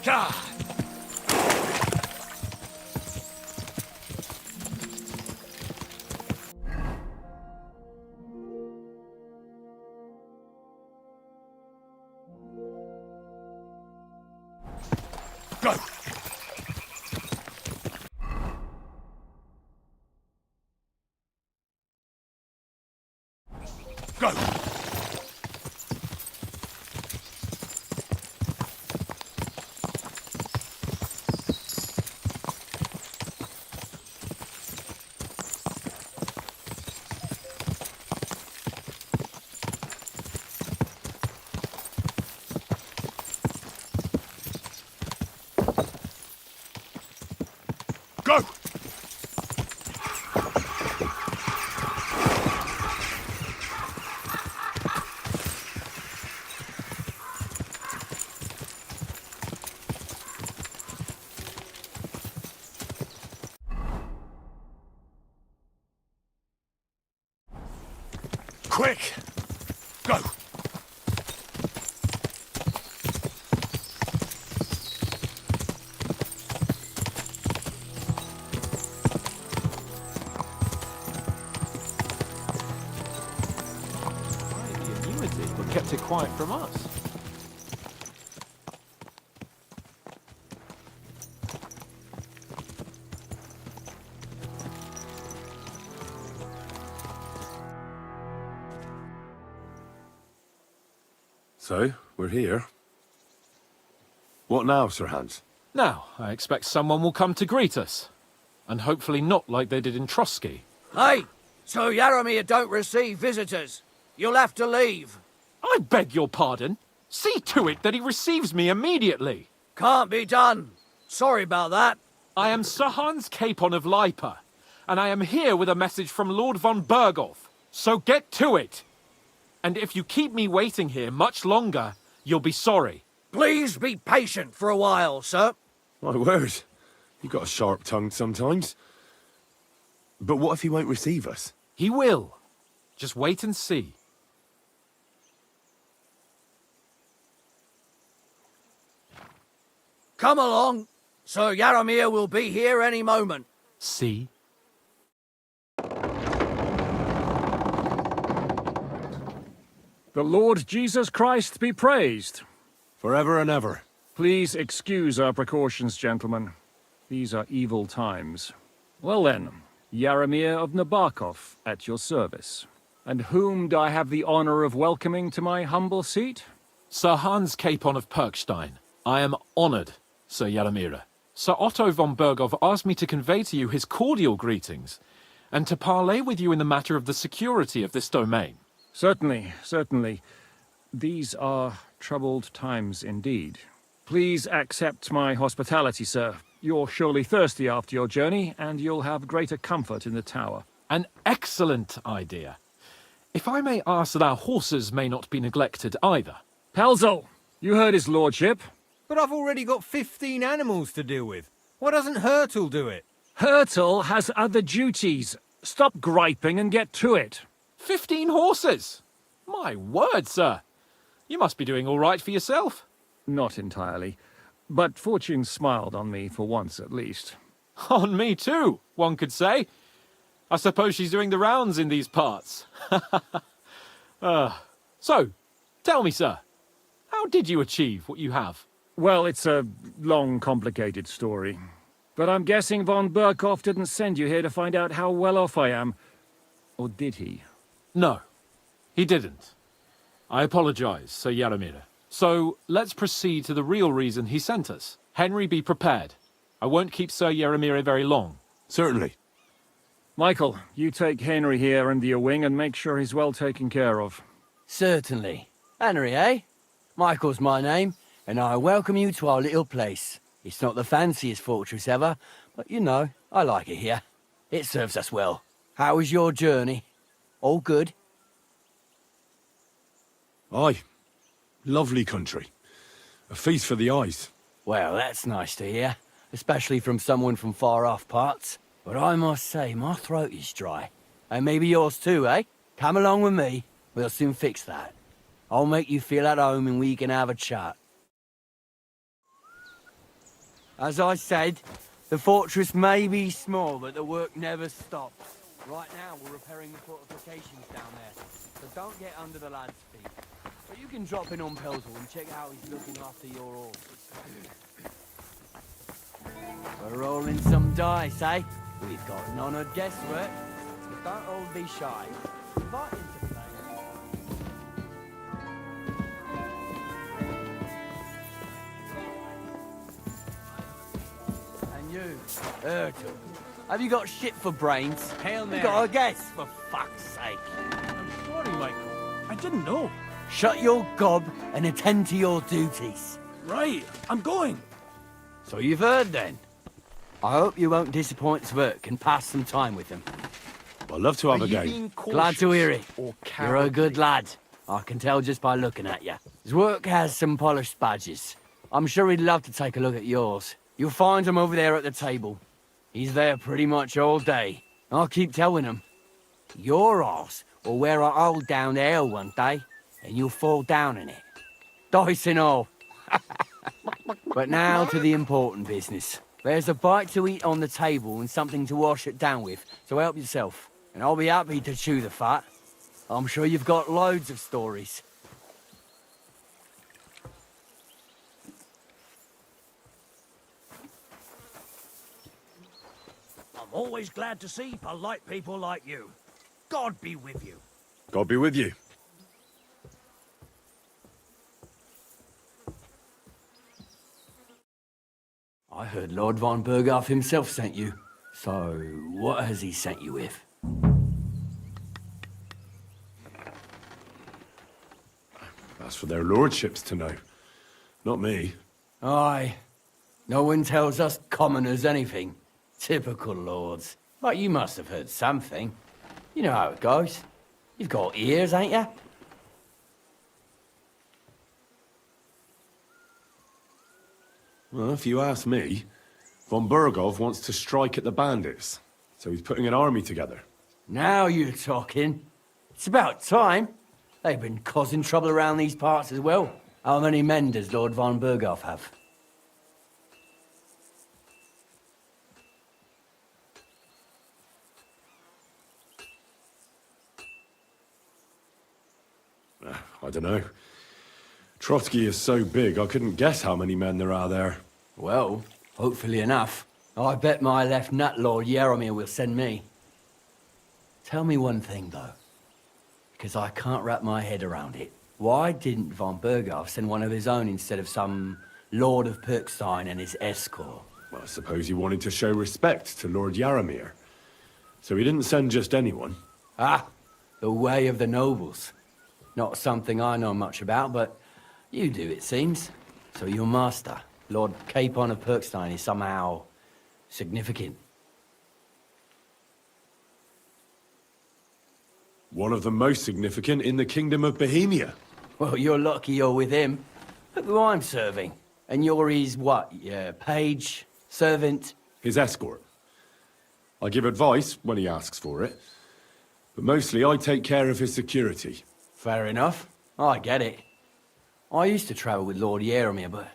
God. Go. Go. Quick! Go! The annuity, but kept it quiet from us. So, we're here. What now, Sir Hans? Now, I expect someone will come to greet us. And hopefully not like they did in Trotsky. Hey! So Yaromir don't receive visitors. You'll have to leave. I beg your pardon. See to it that he receives me immediately. Can't be done. Sorry about that. I am Sir Hans Capon of Lipa, and I am here with a message from Lord von Berghoff. So get to it. And if you keep me waiting here much longer, you'll be sorry. Please be patient for a while, sir. My word. You got a sharp tongue sometimes. But what if he won't receive us? He will. Just wait and see. Come along. Sir Yaromir will be here any moment. See? The Lord Jesus Christ be praised. Forever and ever. Please excuse our precautions, gentlemen. These are evil times. Well then, Yaromir of Nabokov at your service. And whom do I have the honor of welcoming to my humble seat? Sir Hans Capon of Perkstein. I am honored, Sir Yaromir. Sir Otto von Berghoff asked me to convey to you his cordial greetings, and to parley with you in the matter of the security of this domain. Certainly, certainly. These are troubled times indeed. Please accept my hospitality, sir. You're surely thirsty after your journey, and you'll have greater comfort in the tower. An excellent idea. If I may ask that our horses may not be neglected either. Pelzel, you heard his lordship. But I've already got 15 animals to deal with. Why doesn't Hurtle do it? Hurtle has other duties. Stop griping and get to it. 15 horses? My word, sir. You must be doing all right for yourself. Not entirely. But fortune smiled on me for once at least. On me too, one could say. I suppose she's doing the rounds in these parts. So, tell me, sir, how did you achieve what you have? Well, it's a long, complicated story. But I'm guessing von Berghoff didn't send you here to find out how well off I am. Or did he? No, he didn't. I apologize, Sir Yaromir. So, let's proceed to the real reason he sent us. Henry, be prepared. I won't keep Sir Yaromir very long. Certainly. Michael, you take Henry here under your wing and make sure he's well taken care of. Certainly. Henry, eh? Michael's my name, and I welcome you to our little place. It's not the fanciest fortress ever, but you know, I like it here. It serves us well. How was your journey? All good? Aye. Lovely country. A feast for the eyes. Well, that's nice to hear, especially from someone from far-off parts. But I must say, my throat is dry. And maybe yours too, eh? Come along with me. We'll soon fix that. I'll make you feel at home and we can have a chat. As I said, the fortress may be small, but the work never stops. Right now, we're repairing the fortifications down there, so don't get under the lad's feet. But you can drop in on Pelzel and check how he's looking after your horses. We're rolling some dice, eh? We've got none of guesswork, so don't all be shy. Invite him to play. And you, Hurtle, have you got shit for brains? Hail Mary. You got a guess, for fuck's sake. I'm sorry, Michael. I didn't know. Shut your gob and attend to your duties. Right, I'm going. So you've heard then. I hope you won't disappoint Sverk and pass some time with him. I'd love to have a game. Glad to hear it. You're a good lad. I can tell just by looking at you. Zwerk has some polished badges. I'm sure he'd love to take a look at yours. You'll find him over there at the table. He's there pretty much all day. I'll keep telling him. Your arse or wear a hole down the hill one day, and you'll fall down in it. Dice and all. But now to the important business. There's a bite to eat on the table and something to wash it down with, so help yourself. And I'll be happy to chew the fat. I'm sure you've got loads of stories. I'm always glad to see polite people like you. God be with you. God be with you. I heard Lord von Berghoff himself sent you. So, what has he sent you with? That's for their lordships to know. Not me. Aye. No one tells us commoners anything. Typical lords. But you must have heard something. You know how it goes. You've got ears, ain't you? Well, if you ask me, von Berghoff wants to strike at the bandits. So he's putting an army together. Now you're talking. It's about time. They've been causing trouble around these parts as well. How many men does Lord von Berghoff have? I don't know. Trotsky is so big, I couldn't guess how many men there are there. Well, hopefully enough. I bet my left nut Lord Yaromir will send me. Tell me one thing, though, because I can't wrap my head around it. Why didn't von Berghoff send one of his own instead of some Lord of Pirkstein and his escort? Well, I suppose he wanted to show respect to Lord Yaromir. So he didn't send just anyone. Ah, the way of the nobles. Not something I know much about, but you do, it seems. So your master, Lord Capon of Pirkstein, is somehow significant. One of the most significant in the Kingdom of Bohemia. Well, you're lucky you're with him. Look who I'm serving. And you're his, what, page, servant? His escort. I give advice when he asks for it. But mostly I take care of his security. Fair enough. I get it. I used to travel with Lord Yaromir, but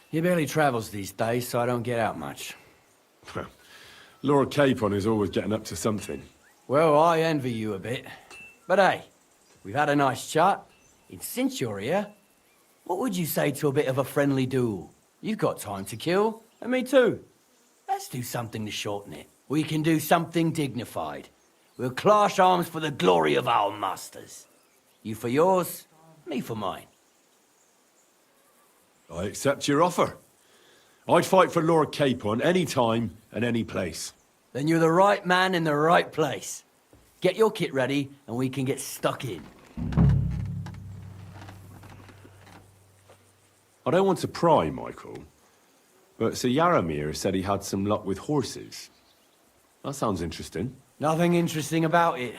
he barely travels these days, so I don't get out much. Lord Capon is always getting up to something. Well, I envy you a bit. But hey, we've had a nice chat. And since you're here, what would you say to a bit of a friendly duel? You've got time to kill, and me too. Let's do something to shorten it. We can do something dignified. We'll clash arms for the glory of our masters. You for yours, me for mine. I accept your offer. I'd fight for Lord Capon any time and any place. Then you're the right man in the right place. Get your kit ready, and we can get stuck in. I don't want to pry, Michael, but Sir Yaromir said he had some luck with horses. That sounds interesting. Nothing interesting about it.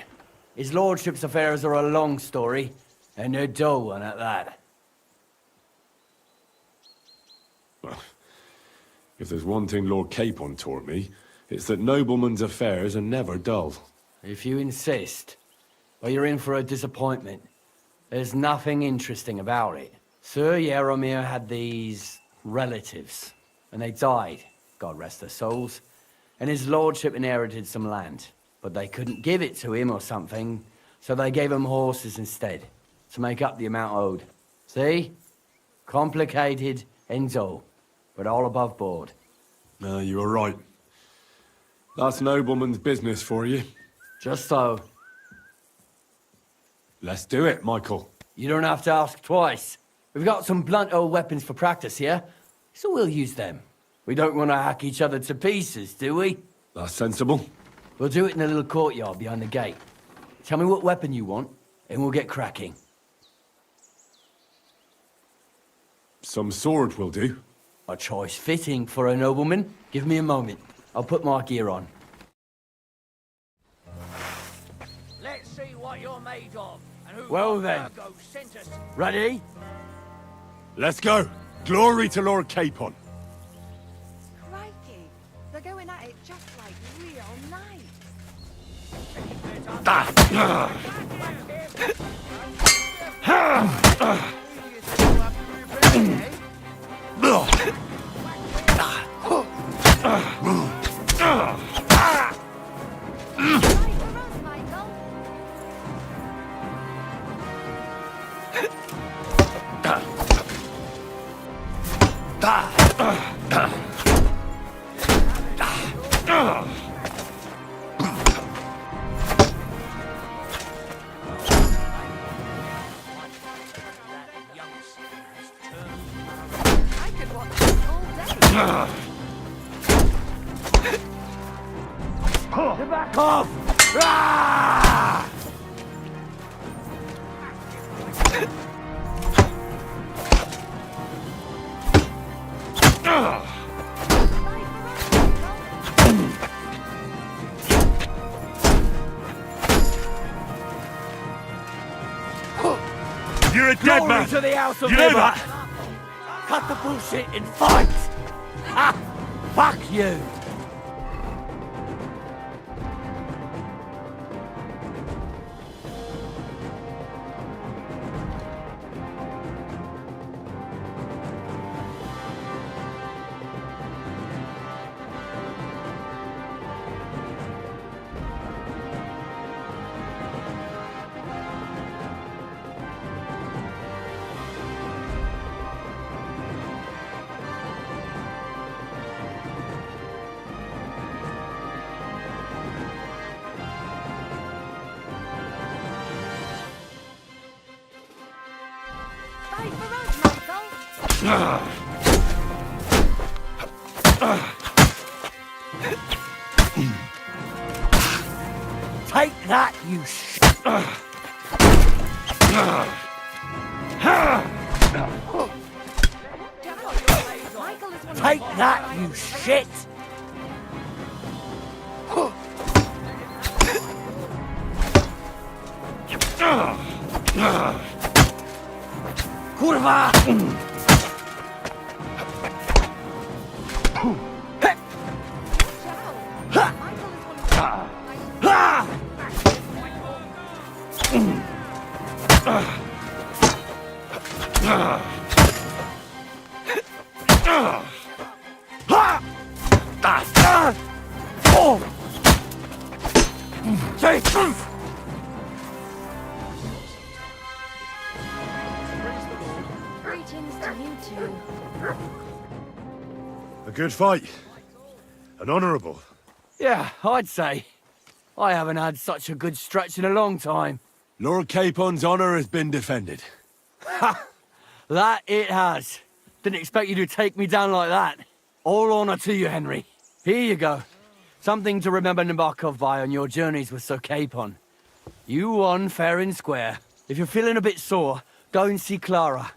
His lordship's affairs are a long story, and they're dull one at that. Well, if there's one thing Lord Capon taught me, it's that noblemen's affairs are never dull. If you insist, well, you're in for a disappointment. There's nothing interesting about it. Sir Yaromir had these relatives, and they died, God rest their souls, and his lordship inherited some land. But they couldn't give it to him or something, so they gave him horses instead, to make up the amount owed. See? Complicated and dull, but all above board. No, you were right. That's nobleman's business for you. Just so. Let's do it, Michael. You don't have to ask twice. We've got some blunt old weapons for practice here, so we'll use them. We don't want to hack each other to pieces, do we? That's sensible. We'll do it in the little courtyard behind the gate. Tell me what weapon you want, and we'll get cracking. Some sword will do. A choice fitting for a nobleman. Give me a moment. I'll put my gear on. Let's see what you're made of, and who Well then. Virgo sent us. Ready? Let's go. Glory to Lord Capon. Crikey, they're going at it just like real knights. Any bets Back off! Ah! You're a dead Glory man! to the House of You know Liver! that? Cut the bullshit and fight! Ha! Fuck you! Take that, you sh... Take that, you shit! Kurwa! Greetings to you two. A good fight. An honourable. Yeah, I'd say. I haven't had such a good stretch in a long time. Lord Capon's honour has been defended. Ha! That it has. Didn't expect you to take me down like that. All honour to you, Henry. Here you go. Something to remember Markvart by on your journeys with Sir Capon. You won fair and square. If you're feeling a bit sore, go and see Clara.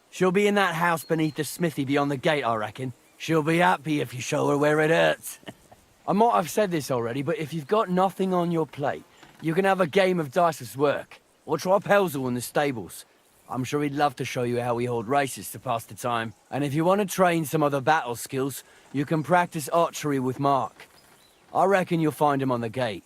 She'll be in that house beneath the smithy beyond the gate, I reckon. She'll be happy if you show her where it hurts. I might have said this already, but if you've got nothing on your plate, you can have a game of dice's work. Or try Pelzel in the stables. I'm sure he'd love to show you how we hold races to pass the time. And if you want to train some other battle skills, you can practice archery with Mark. I reckon you'll find him on the gate.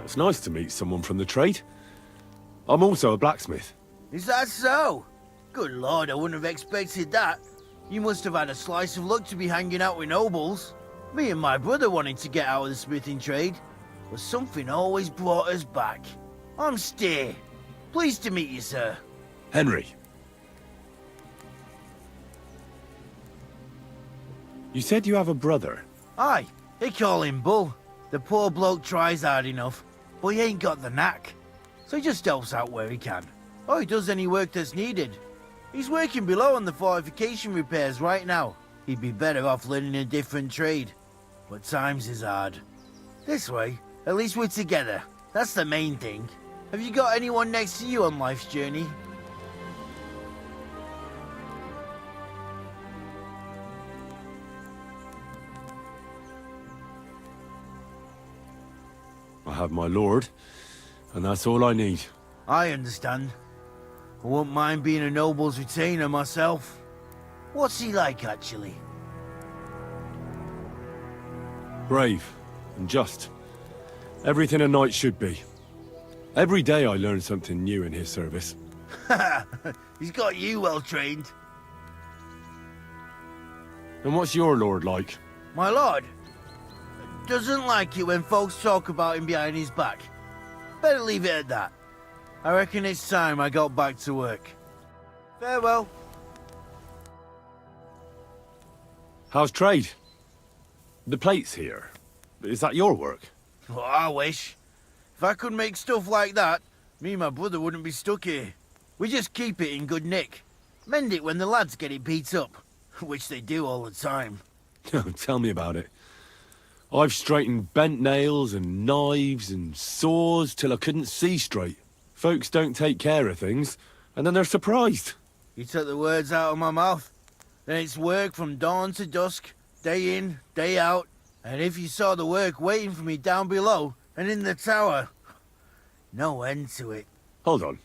It's nice to meet someone from the trade. I'm also a blacksmith. Is that so? Good lord, I wouldn't have expected that. You must have had a slice of luck to be hanging out with nobles. Me and my brother wanting to get out of the smithing trade, but something always brought us back. I'm Steer. Pleased to meet you, sir. Henry. You said you have a brother. Aye, they call him Bull. The poor bloke tries hard enough, but he ain't got the knack. So he just helps out where he can. Or he does any work that's needed. He's working below on the fortification repairs right now. He'd be better off learning a different trade. But times is hard. This way, at least we're together. That's the main thing. Have you got anyone next to you on life's journey? I have my lord, and that's all I need. I understand. I wouldn't mind being a noble's retainer myself. What's he like, actually? Brave and just. Everything a knight should be. Every day I learn something new in his service. He's got you well trained. And what's your lord like? My lord doesn't like it when folks talk about him behind his back. Better leave it at that. I reckon it's time I got back to work. Farewell. How's trade? The plates here. Is that your work? Well, I wish. If I could make stuff like that, me and my brother wouldn't be stuck here. We just keep it in good nick. Mend it when the lads get it beat up, which they do all the time. Tell me about it. I've straightened bent nails and knives and saws till I couldn't see straight. Folks don't take care of things, and then they're surprised. You took the words out of my mouth. Then it's work from dawn to dusk, day in, day out. And if you saw the work waiting for me down below and in the tower, no end to it. Hold on.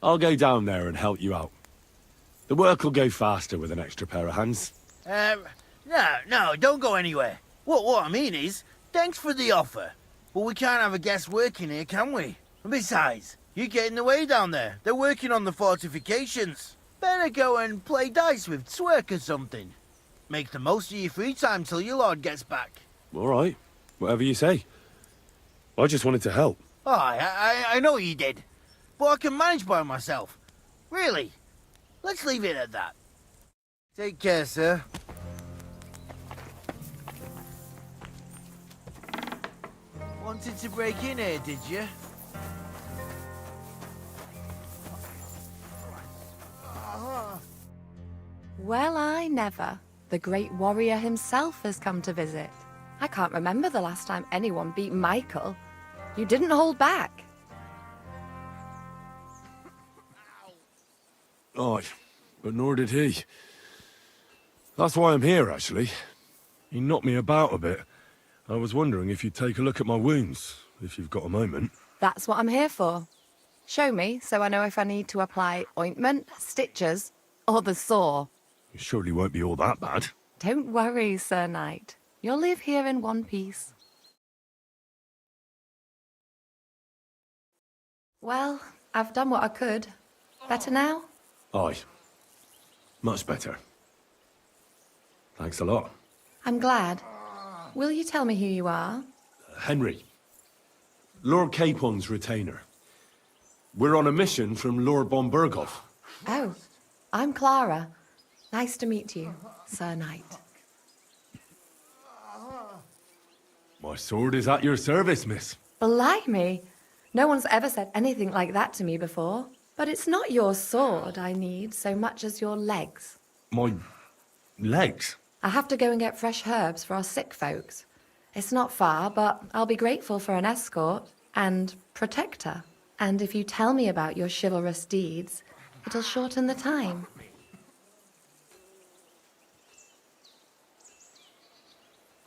I'll go down there and help you out. The work will go faster with an extra pair of hands. No, don't go anywhere. What I mean is, thanks for the offer. But we can't have a guest working here, can we? And besides, you get in the way down there. They're working on the fortifications. Better go and play dice with Twerk or something. Make the most of your free time till your lord gets back. All right. Whatever you say. I just wanted to help. Oh, I know you did. But I can manage by myself. Really. Let's leave it at that. Take care, sir. Wanted to break in here, did you? Well, I never. The great warrior himself has come to visit. I can't remember the last time anyone beat Michael. You didn't hold back. Oh, but nor did he. That's why I'm here, actually. He knocked me about a bit. I was wondering if you'd take a look at my wounds, if you've got a moment. That's what I'm here for. Show me, so I know if I need to apply ointment, stitches, or the saw. It surely won't be all that bad. Don't worry, Sir Knight. You'll live here in one piece. Well, I've done what I could. Better now? Aye. Much better. Thanks a lot. I'm glad. Will you tell me who you are? Henry. Lord Capon's retainer. We're on a mission from Lord von Burghoff. Oh, I'm Clara. Nice to meet you, Sir Knight. My sword is at your service, miss. Blimey! No one's ever said anything like that to me before. But it's not your sword I need so much as your legs. My legs? I have to go and get fresh herbs for our sick folks. It's not far, but I'll be grateful for an escort and protector. And if you tell me about your chivalrous deeds, it'll shorten the time.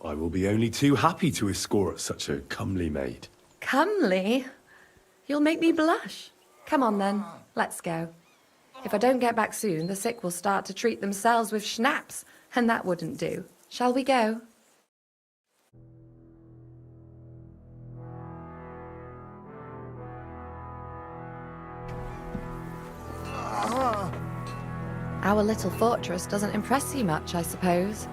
I will be only too happy to escort such a comely maid. Comely? You'll make me blush. Come on then, let's go. If I don't get back soon, the sick will start to treat themselves with schnapps, and that wouldn't do. Shall we go? Our little fortress doesn't impress you much, I suppose.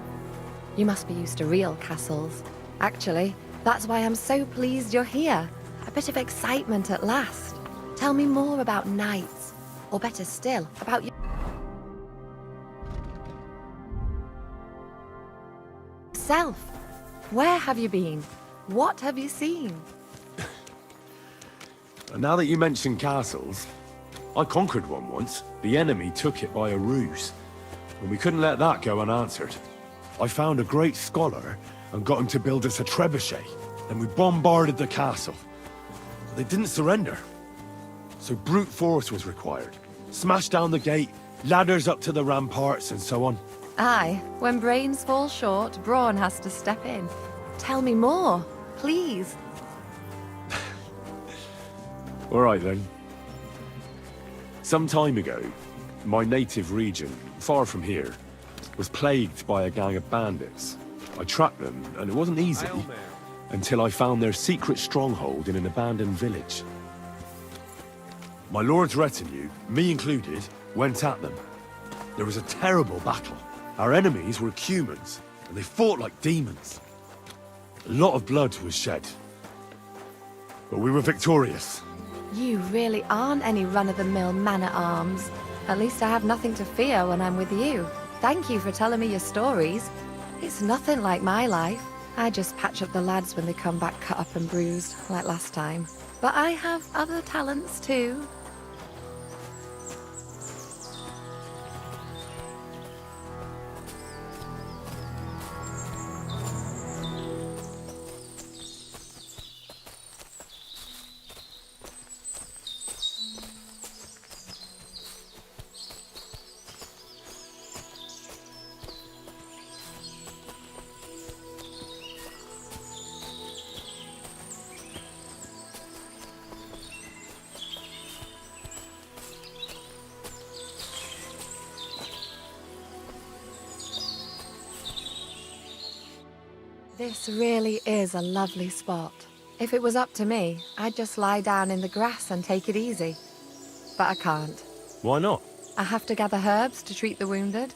You must be used to real castles. Actually, that's why I'm so pleased you're here. A bit of excitement at last. Tell me more about knights, or better still, about you. yourself. Where have you been? What have you seen? Now that you mention castles, I conquered one once. The enemy took it by a ruse, and we couldn't let that go unanswered. I found a great scholar and got him to build us a trebuchet. Then we bombarded the castle. They didn't surrender, so brute force was required. Smash down the gate, ladders up to the ramparts, and so on. Aye, when brains fall short, brawn has to step in. Tell me more, please. All right then. Some time ago, my native region, far from here, was plagued by a gang of bandits. I tracked them, and it wasn't easy, until I found their secret stronghold in an abandoned village. My lord's retinue, me included, went at them. There was a terrible battle. Our enemies were humans, and they fought like demons. A lot of blood was shed, but we were victorious. You really aren't any run-of-the-mill man-at-arms. At least I have nothing to fear when I'm with you. Thank you for telling me your stories. It's nothing like my life. I just patch up the lads when they come back cut up and bruised, like last time. But I have other talents too. This really is a lovely spot. If it was up to me, I'd just lie down in the grass and take it easy. But I can't. Why not? I have to gather herbs to treat the wounded.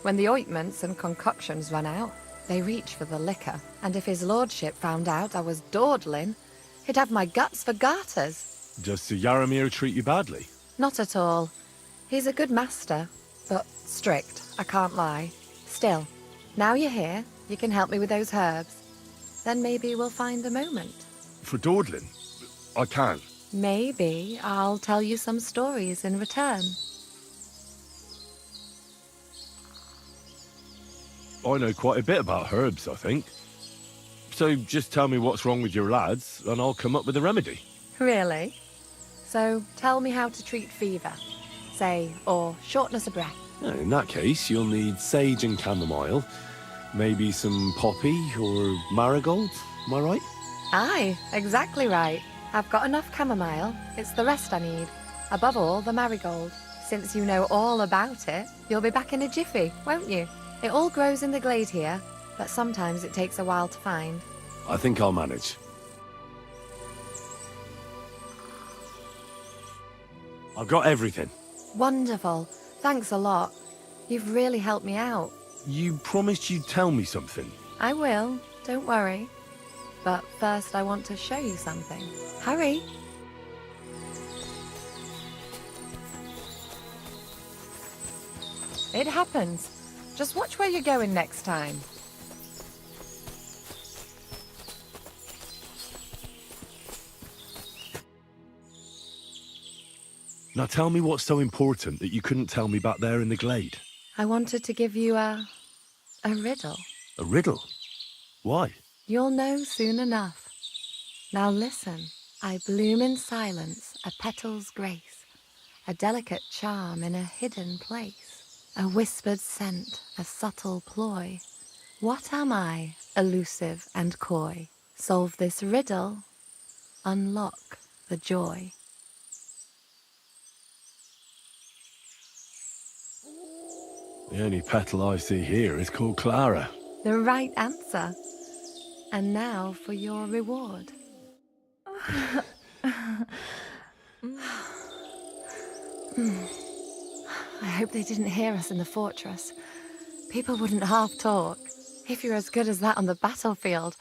When the ointments and concoctions run out, they reach for the liquor. And if his lordship found out I was dawdling, he'd have my guts for garters. Does Sir Yaramir treat you badly? Not at all. He's a good master, but strict, I can't lie. Still, now you're here, you can help me with those herbs. Then maybe we'll find a moment. For dawdling? I can't. Maybe I'll tell you some stories in return. I know quite a bit about herbs, I think. So just tell me what's wrong with your lads, and I'll come up with a remedy. Really? So tell me how to treat fever, say, or shortness of breath. In that case, you'll need sage and chamomile, maybe some poppy or marigold, am I right? Aye, exactly right. I've got enough chamomile, it's the rest I need. Above all, the marigold. Since you know all about it, you'll be back in a jiffy, won't you? It all grows in the glade here, but sometimes it takes a while to find. I think I'll manage. I've got everything. Wonderful. Thanks a lot. You've really helped me out. You promised you'd tell me something. I will, don't worry. But first I want to show you something. Hurry! It happens. Just watch where you're going next time. Now tell me what's so important that you couldn't tell me back there in the glade. I wanted to give you a riddle. A riddle? Why? You'll know soon enough. Now listen. I bloom in silence, a petal's grace, a delicate charm in a hidden place, a whispered scent, a subtle ploy. What am I, elusive and coy? Solve this riddle, unlock the joy. The only petal I see here is called Clara. The right answer. And now for your reward. I hope they didn't hear us in the fortress. People wouldn't half talk. If you're as good as that on the battlefield,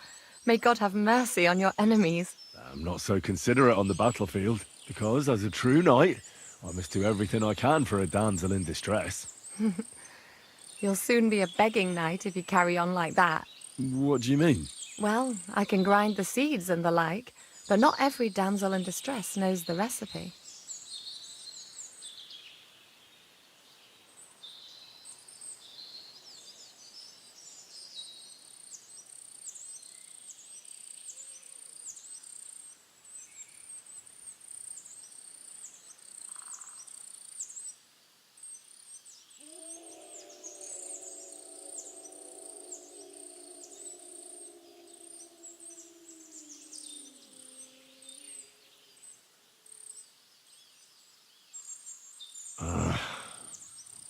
may God have mercy on your enemies. I'm not so considerate on the battlefield, because as a true knight, I must do everything I can for a damsel in distress. You'll soon be a begging knight if you carry on like that. What do you mean? Well, I can grind the seeds and the like, but not every damsel in distress knows the recipe.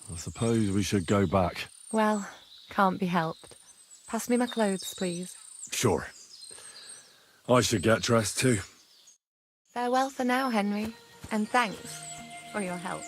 I suppose we should go back. Well, can't be helped. Pass me my clothes, please. Sure. I should get dressed too. Farewell for now, Henry, and thanks for your help.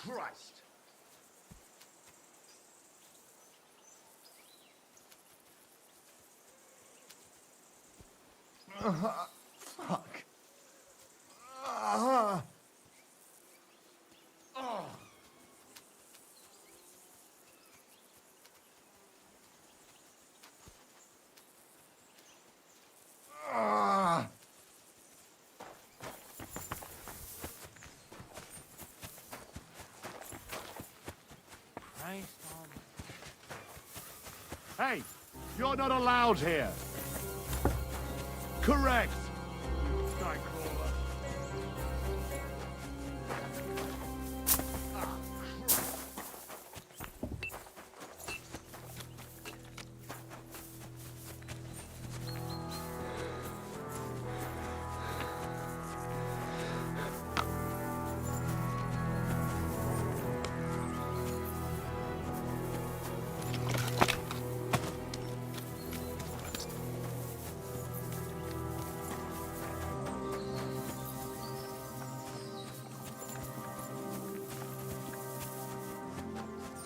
Christ! Fuck. Hey, you're not allowed here. Correct. Nightcrawler.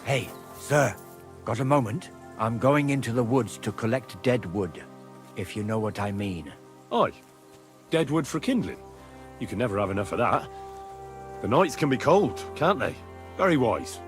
Hey, sir, got a moment? I'm going into the woods to collect dead wood, if you know what I mean. Aye. Dead wood for kindling. You can never have enough of that. The nights can be cold, can't they? Very wise.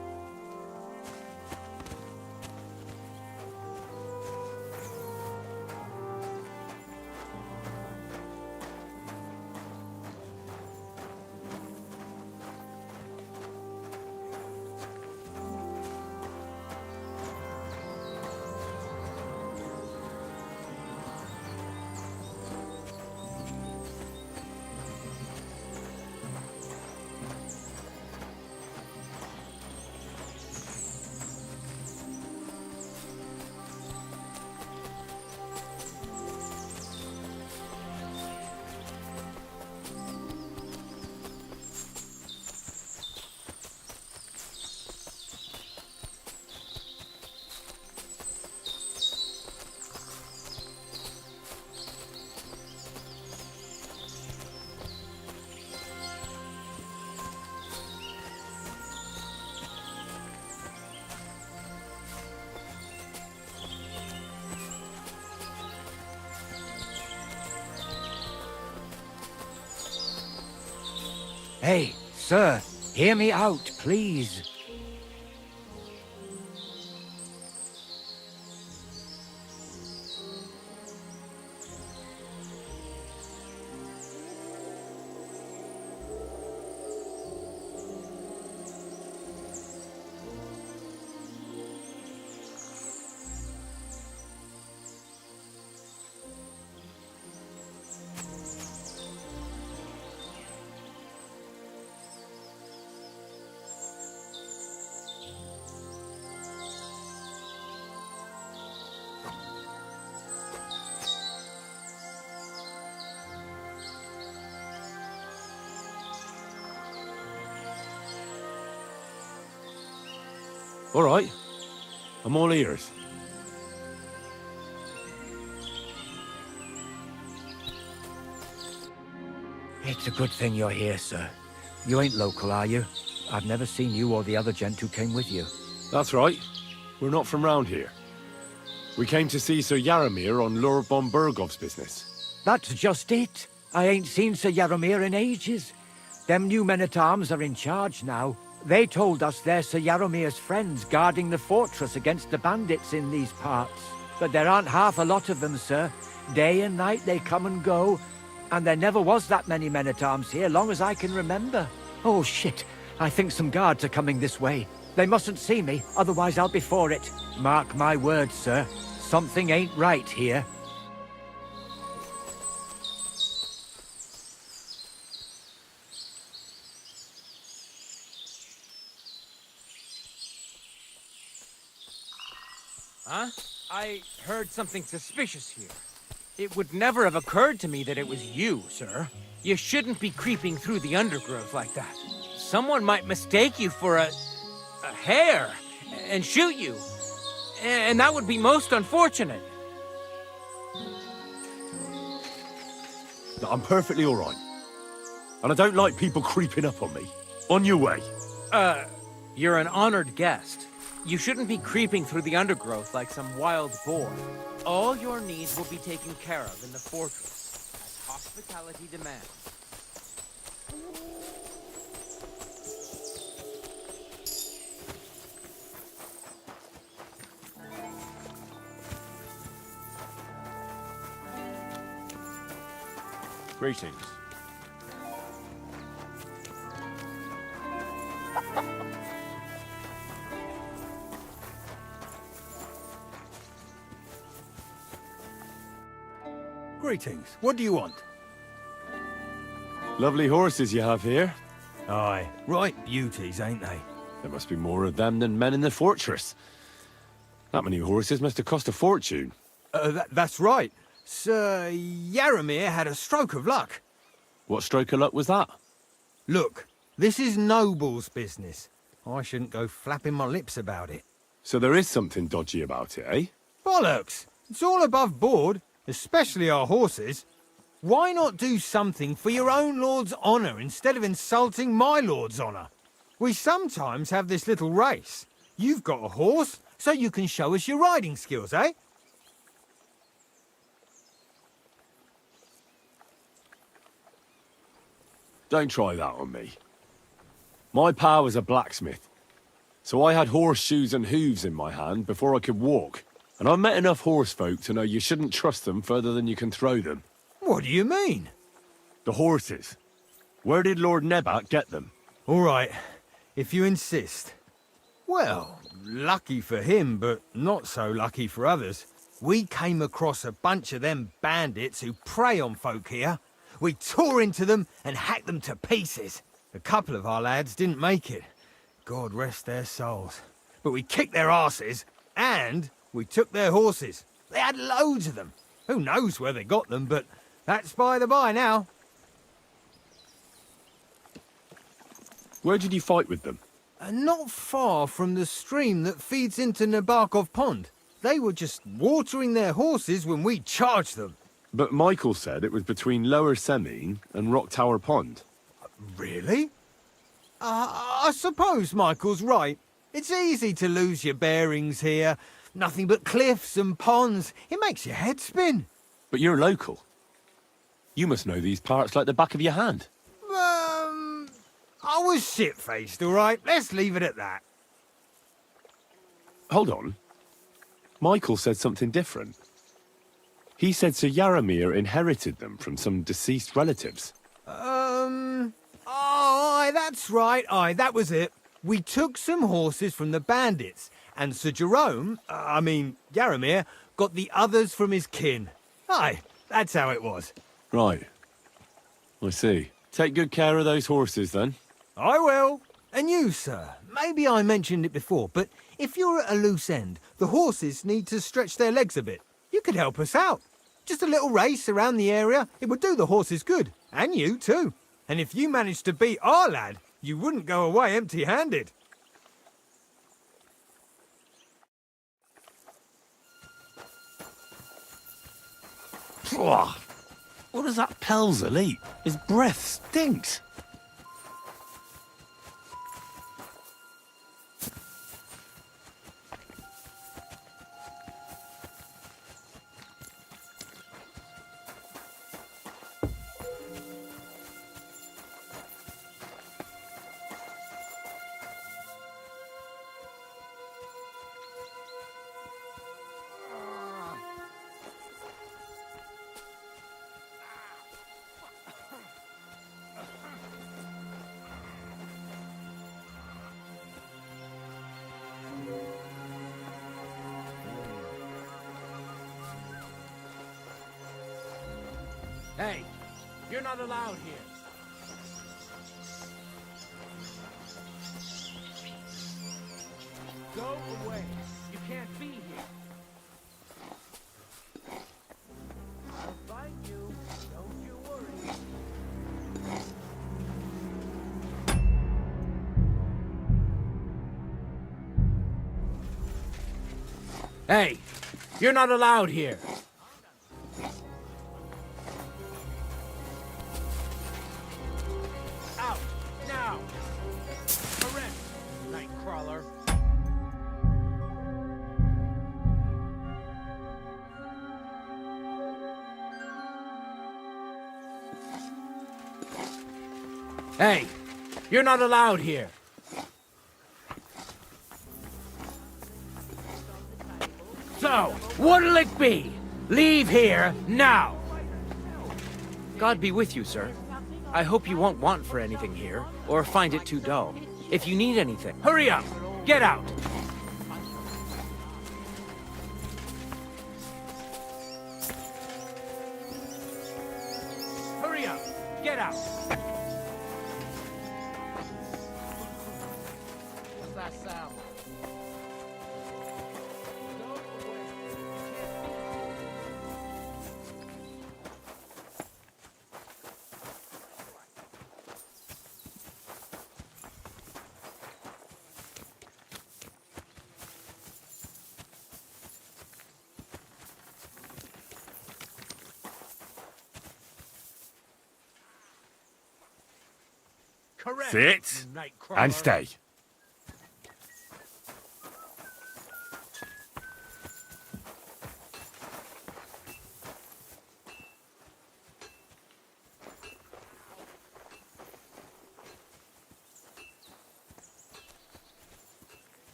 Hey, sir, hear me out, please. All right. I'm all ears. It's a good thing you're here, sir. You ain't local, are you? I've never seen you or the other gent who came with you. That's right. We're not from round here. We came to see Sir Yaramir on Lord von Bergov's business. That's just it. I ain't seen Sir Yaramir in ages. Them new men-at-arms are in charge now. They told us they're Sir Yaramir's friends guarding the fortress against the bandits in these parts. But there aren't half a lot of them, sir. Day and night they come and go, and there never was that many men-at-arms here, long as I can remember. Oh, shit. I think some guards are coming this way. They mustn't see me, otherwise I'll be for it. Mark my words, sir. Something ain't right here. Huh? I heard something suspicious here. It would never have occurred to me that it was you, sir. You shouldn't be creeping through the undergrowth like that. Someone might mistake you for a hare and shoot you. And that would be most unfortunate. I'm perfectly all right. And I don't like people creeping up on me. On your way. You're an honored guest. You shouldn't be creeping through the undergrowth like some wild boar. All your needs will be taken care of in the fortress, as hospitality demands. Greetings. Greetings. What do you want? Lovely horses you have here. Aye. Right beauties, ain't they? There must be more of them than men in the fortress. That many horses must have cost a fortune. That's right. Sir Yaramir had a stroke of luck. What stroke of luck was that? Look, this is noble's business. I shouldn't go flapping my lips about it. So there is something dodgy about it, eh? Bollocks! It's all above board, especially our horses. Why not do something for your own lord's honour instead of insulting my lord's honour? We sometimes have this little race. You've got a horse, so you can show us your riding skills, eh? Don't try that on me. My pa was a blacksmith, so I had horseshoes and hooves in my hand before I could walk. And I've met enough horse folk to know you shouldn't trust them further than you can throw them. What do you mean? The horses. Where did Lord Nebat get them? All right, if you insist. Well, lucky for him, but not so lucky for others. We came across a bunch of them bandits who prey on folk here. We tore into them and hacked them to pieces. A couple of our lads didn't make it. God rest their souls. But we kicked their asses, and we took their horses. They had loads of them. Who knows where they got them, but that's by the by now. Where did you fight with them? Not far from the stream that feeds into Nabarkov Pond. They were just watering their horses when we charged them. But Michael said it was between Lower Semine and Rock Tower Pond. Really? I suppose Michael's right. It's easy to lose your bearings here. Nothing but cliffs and ponds. It makes your head spin. But you're local. You must know these parts like the back of your hand. I was shit-faced, all right? Let's leave it at that. Hold on. Michael said something different. He said Sir Yaramir inherited them from some deceased relatives. Oh, aye, that's right. Aye, that was it. We took some horses from the bandits, and Sir Jerome, Yaramir, got the others from his kin. Aye, that's how it was. Right. I see. Take good care of those horses, then. I will. And you, sir, maybe I mentioned it before, but if you're at a loose end, the horses need to stretch their legs a bit. You could help us out. Just a little race around the area. It would do the horses good. And you, too. And if you managed to beat our lad, you wouldn't go away empty-handed. What does that Pelzel eat? His breath stinks. Hey, you're not allowed here. Go away. You can't be here. I'll find you. Don't you worry. Hey, you're not allowed here. Out, now. Arrest, Nightcrawler. Hey, you're not allowed here. So, what'll it be? Leave here now! God be with you, sir. I hope you won't want for anything here, or find it too dull. If you need anything... Hurry up! Get out! Hurry up! Get out! What's that sound? Sit and stay.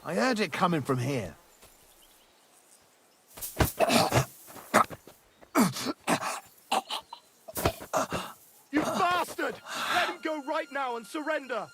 I heard it coming from here. You bastard! Let him go right now and surrender!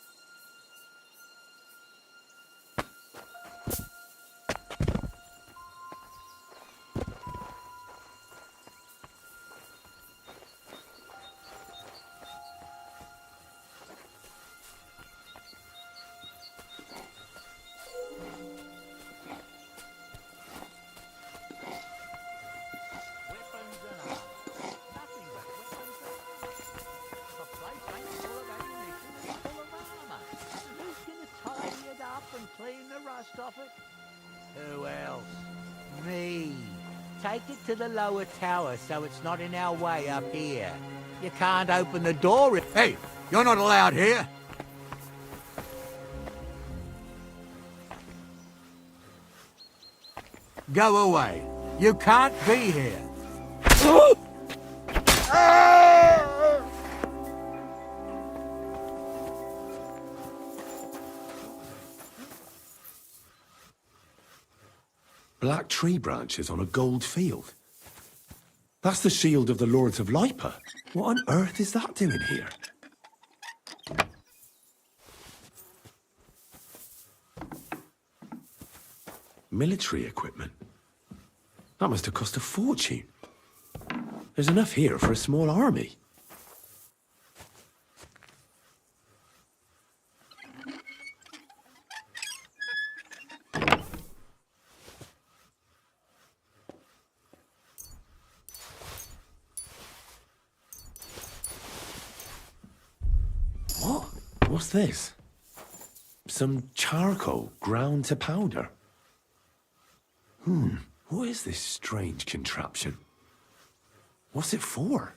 Who else? Me. Take it to the lower tower so it's not in our way up here. You can't open the door if... Hey, you're not allowed here. Go away. You can't be here. Black tree branches on a gold field. That's the shield of the Lords of Lipa. What on earth is that doing here? Military equipment. That must have cost a fortune. There's enough here for a small army. What's this? Some charcoal ground to powder. What is this strange contraption? What's it for?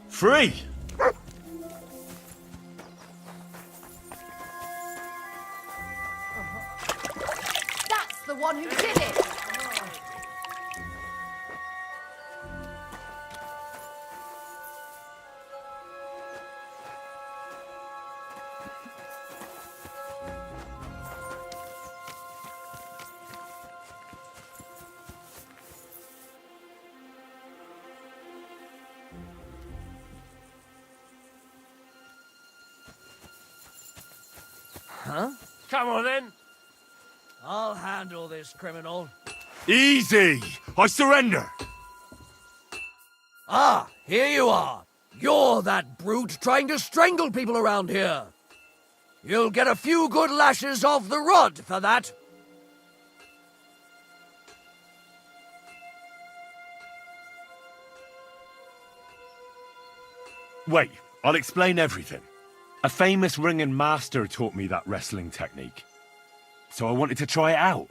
Free! That's the one who did it! Huh? Come on then. I'll handle this criminal. Easy! I surrender! Ah, here you are. You're that brute trying to strangle people around here. You'll get a few good lashes off the rod for that. Wait, I'll explain everything. A famous ringing master taught me that wrestling technique. So I wanted to try it out.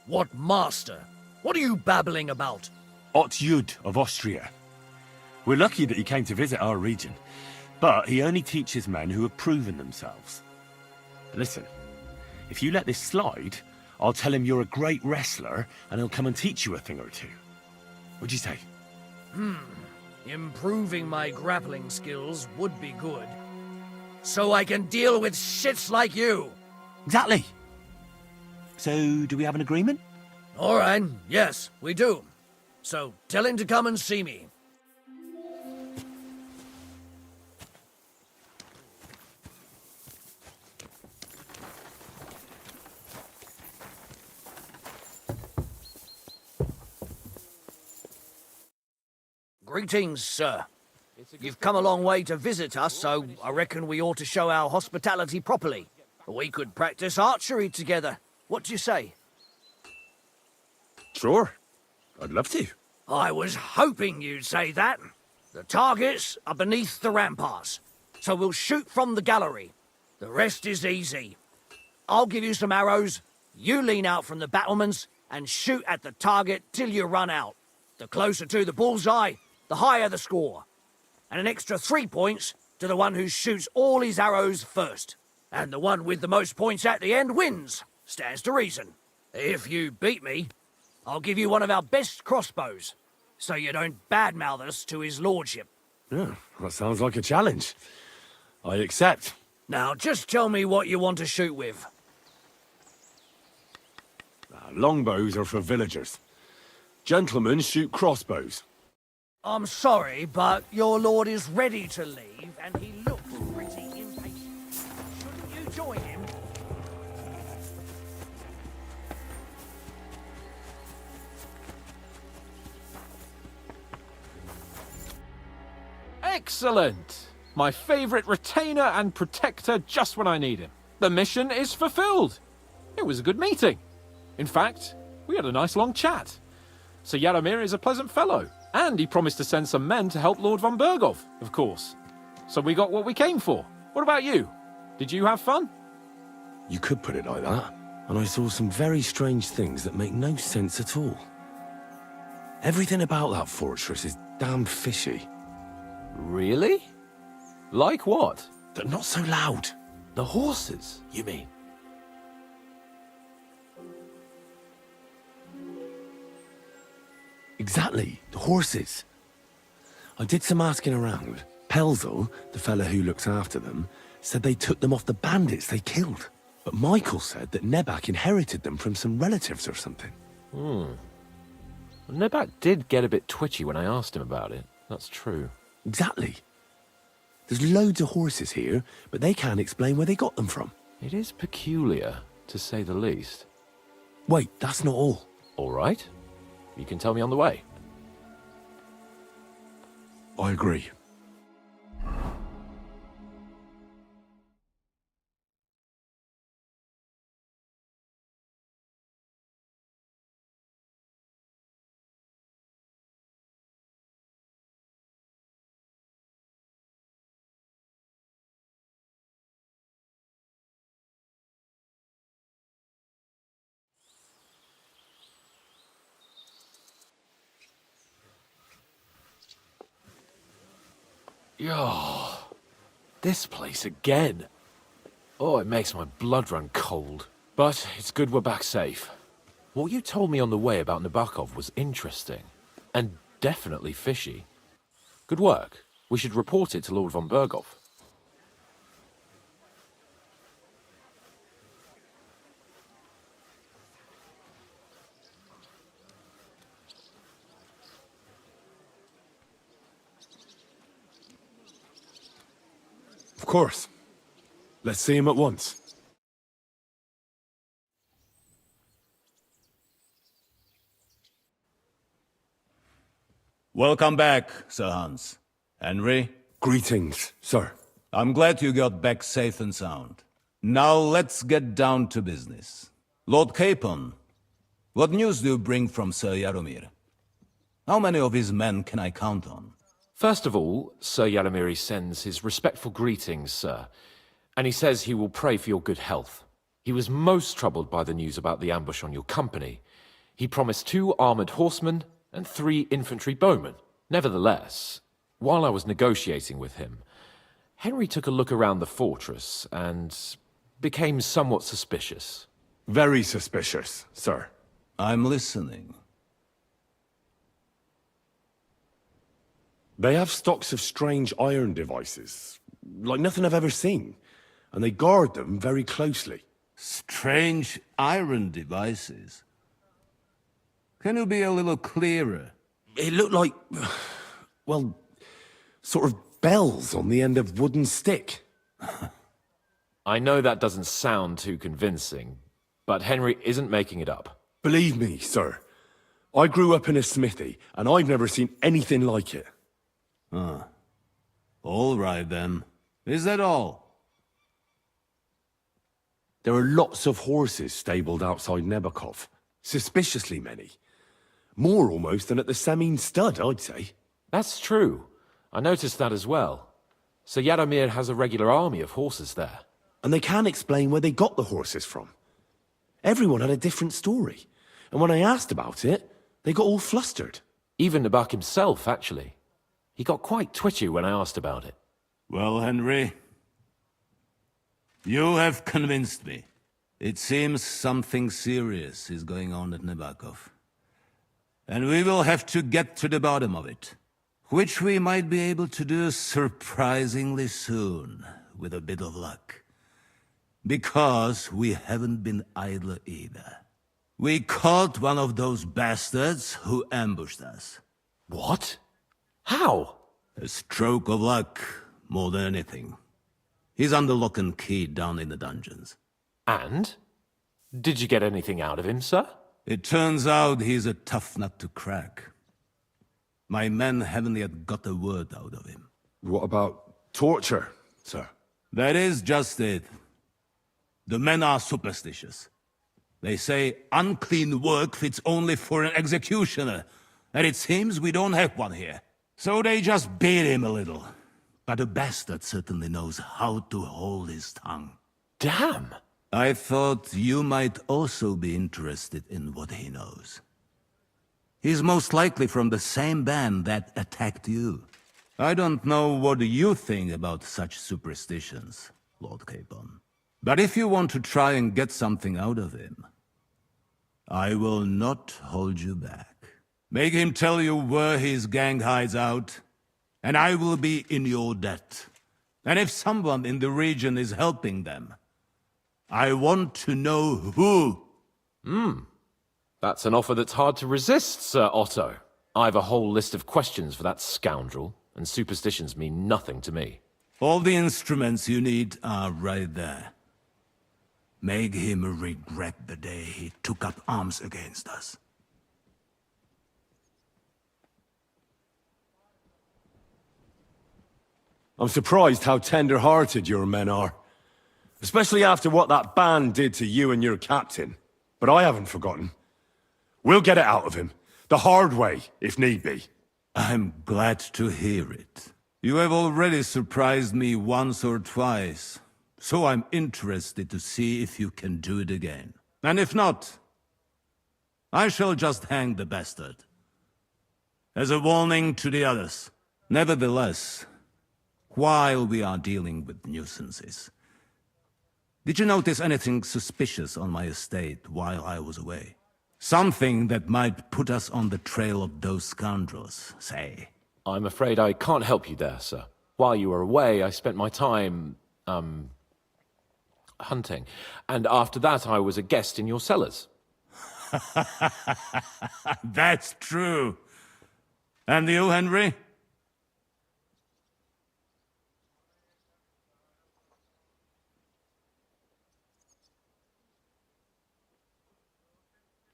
What master? What are you babbling about? Otjud of Austria. We're lucky that he came to visit our region, but he only teaches men who have proven themselves. Listen, if you let this slide, I'll tell him you're a great wrestler and he'll come and teach you a thing or two. What'd you say? Improving my grappling skills would be good. So I can deal with shits like you. Exactly. So, do we have an agreement? All right, yes, we do. So tell him to come and see me. Greetings, sir. You've come a long way to visit us, so I reckon we ought to show our hospitality properly. We could practice archery together. What do you say? Sure. I'd love to. I was hoping you'd say that. The targets are beneath the ramparts, so we'll shoot from the gallery. The rest is easy. I'll give you some arrows, you lean out from the battlements, and shoot at the target till you run out. The closer to the bullseye, the higher the score. And an extra 3 points to the one who shoots all his arrows first. And the one with the most points at the end wins. Stands to reason. If you beat me, I'll give you one of our best crossbows, so you don't badmouth us to his lordship. Yeah, that sounds like a challenge. I accept. Now, just tell me what you want to shoot with. Longbows are for villagers. Gentlemen shoot crossbows. I'm sorry, but your lord is ready to leave, and he looks pretty impatient. Shouldn't you join him? Excellent! My favorite retainer and protector just when I need him. The mission is fulfilled. It was a good meeting. In fact, we had a nice long chat. Sir Yaromir is a pleasant fellow, and he promised to send some men to help Lord von Berghoff, of course. So we got what we came for. What about you? Did you have fun? You could put it like that. And I saw some very strange things that make no sense at all. Everything about that fortress is damn fishy. Really? Like what? They're not so loud. The horses, you mean? Exactly, the horses. I did some asking around. Pelzel, the fella who looks after them, said they took them off the bandits they killed. But Michael said that Nebak inherited them from some relatives or something. Nebak did get a bit twitchy when I asked him about it. That's true. Exactly. There's loads of horses here, but they can't explain where they got them from. It is peculiar, to say the least. Wait, that's not all. All right. You can tell me on the way. I agree. Yo, this place again. Oh, it makes my blood run cold. But it's good we're back safe. What you told me on the way about Nabokov was interesting. And definitely fishy. Good work. We should report it to Lord von Berghoff. Of course. Let's see him at once. Welcome back, Sir Hans. Henry? Greetings, sir. I'm glad you got back safe and sound. Now let's get down to business. Lord Capon, what news do you bring from Sir Yaromir? How many of his men can I count on? First of all, Sir Yaromir sends his respectful greetings, sir. And he says he will pray for your good health. He was most troubled by the news about the ambush on your company. He promised 2 armored horsemen and 3 infantry bowmen. Nevertheless, while I was negotiating with him, Henry took a look around the fortress and became somewhat suspicious. Very suspicious, sir. I'm listening. They have stocks of strange iron devices, like nothing I've ever seen, and they guard them very closely. Strange iron devices? Can you be a little clearer? It looked like, well, sort of bells on the end of wooden stick. I know that doesn't sound too convincing, but Henry isn't making it up. Believe me, sir. I grew up in a smithy, and I've never seen anything like it. Ah. All right, then. Is that all? There are lots of horses stabled outside Nebokov. Suspiciously many. More almost than at the Samin stud, I'd say. That's true. I noticed that as well. So Yaromir has a regular army of horses there. And they can't explain where they got the horses from. Everyone had a different story. And when I asked about it, they got all flustered. Even Nabak himself, actually. He got quite twitchy when I asked about it. Well, Henry, you have convinced me. It seems something serious is going on at Nabokov. And we will have to get to the bottom of it. Which we might be able to do surprisingly soon, with a bit of luck. Because we haven't been idle either. We caught one of those bastards who ambushed us. What? How? A stroke of luck, more than anything. He's under lock and key down in the dungeons. And? Did you get anything out of him, sir? It turns out he's a tough nut to crack. My men haven't yet got a word out of him. What about Torture, sir. That is just it. The men are superstitious. They say unclean work fits only for an executioner, and it seems we don't have one here. So they just beat him a little. But the bastard certainly knows how to hold his tongue. Damn! I thought you might also be interested in what he knows. He's most likely from the same band that attacked you. I don't know what you think about such superstitions, Lord Capon. But if you want to try and get something out of him, I will not hold you back. Make him tell you where his gang hides out, and I will be in your debt. And if someone in the region is helping them, I want to know who. That's an offer that's hard to resist, Sir Otto. I've a whole list of questions for that scoundrel, and superstitions mean nothing to me. All the instruments you need are right there. Make him regret the day he took up arms against us. I'm surprised how tender-hearted your men are. Especially after what that band did to you and your captain. But I haven't forgotten. We'll get it out of him. The hard way, if need be. I'm glad to hear it. You have already surprised me once or twice, so I'm interested to see if you can do it again. And if not, I shall just hang the bastard. As a warning to the others. Nevertheless, while we are dealing with nuisances, did you notice anything suspicious on my estate while I was away? Something that might put us on the trail of those scoundrels, say. I'm afraid I can't help you there, sir. While you were away, I spent my time, hunting. And after that, I was a guest in your cellars. That's true. And you, Henry?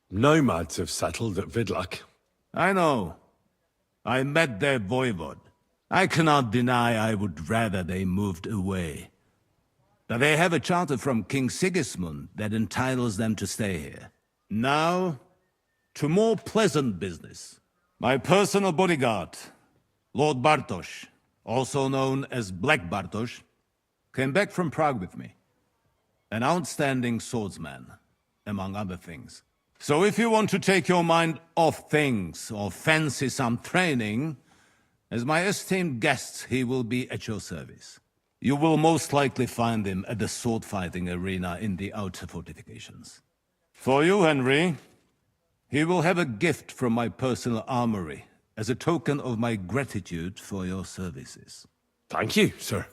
Nomads have settled at Vidlak. I know. I met their voivod. I cannot deny I would rather they moved away. But they have a charter from King Sigismund that entitles them to stay here. Now, to more pleasant business. My personal bodyguard, Lord Bartosz, also known as Black Bartosz, came back from Prague with me. An outstanding swordsman, among other things. So if you want to take your mind off things or fancy some training, as my esteemed guest, he will be at your service. You will most likely find him at the sword-fighting arena in the outer fortifications. For you, Henry, he will have a gift from my personal armory as a token of my gratitude for your services. Thank you, sir.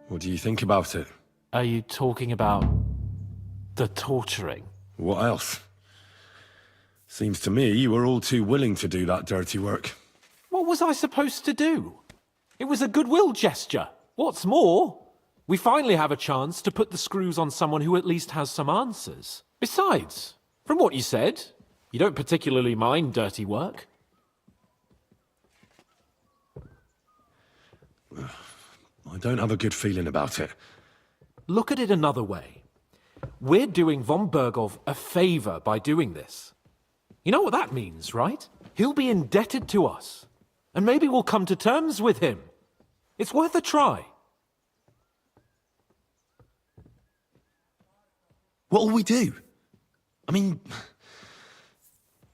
What do you think about it? Are you talking about the torturing? What else? Seems to me you were all too willing to do that dirty work. What was I supposed to do? It was a goodwill gesture. What's more, we finally have a chance to put the screws on someone who at least has some answers. Besides, from what you said, you don't particularly mind dirty work. I don't have a good feeling about it. Look at it another way. We're doing von Bergov a favor by doing this. You know what that means, right? He'll be indebted to us. And maybe we'll come to terms with him. It's worth a try. What'll we do? I mean,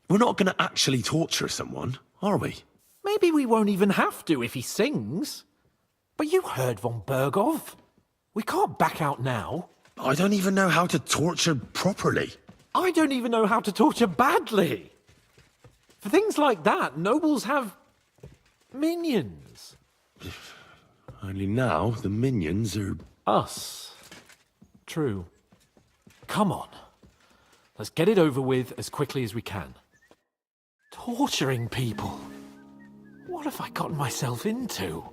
we're not going to actually torture someone, are we? Maybe we won't even have to if he sings. But you heard von Bergov. We can't back out now. I don't even know how to torture properly. I don't even know how to torture badly. For things like that, nobles have minions. Only now the minions are... Us. True. Come on. Let's get it over with as quickly as we can. Torturing people. What have I gotten myself into?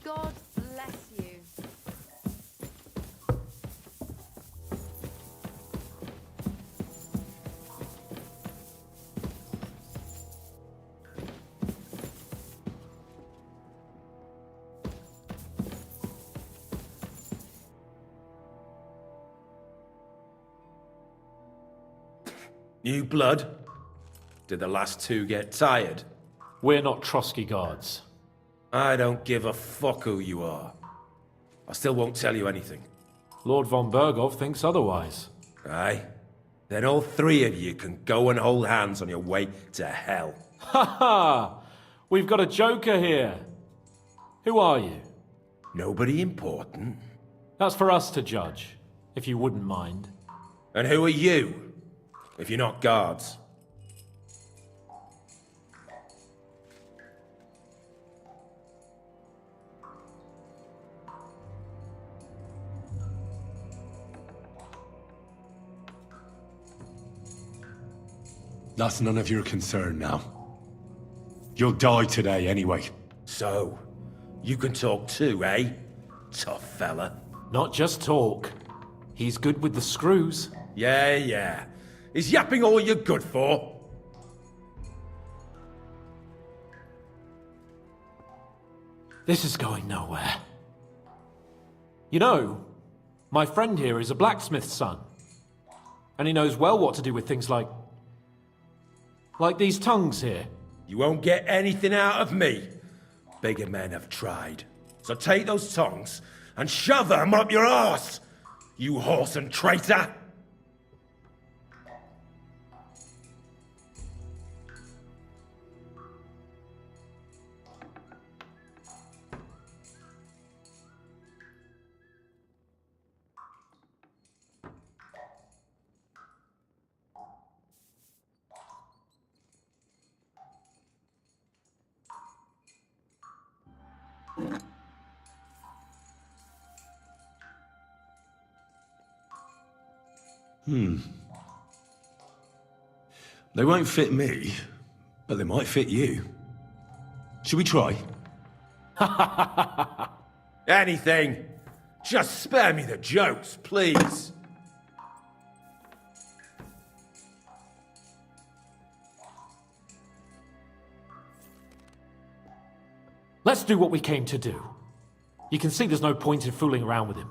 God bless you. New blood? Did the last two get tired? We're not Trotsky guards. I don't give a fuck who you are. I still won't tell you anything. Lord von Bergov thinks otherwise. Aye? Then all three of you can go and hold hands on your way to hell. Ha ha! We've got a joker here. Who are you? Nobody important. That's for us to judge, if you wouldn't mind. And who are you, if you're not guards? That's none of your concern now. You'll die today anyway. So, you can talk too, eh? Tough fella. Not just talk. He's good with the screws. Yeah. Is yapping all you're good for? This is going nowhere. You know, my friend here is a blacksmith's son. And he knows well what to do with things like these tongues here. You won't get anything out of me. Bigger men have tried. So take those tongues and shove them up your arse, you horse and traitor! They won't fit me, but they might fit you. Should we try? Anything! Just spare me the jokes, please! Let's do what we came to do. You can see there's no point in fooling around with him.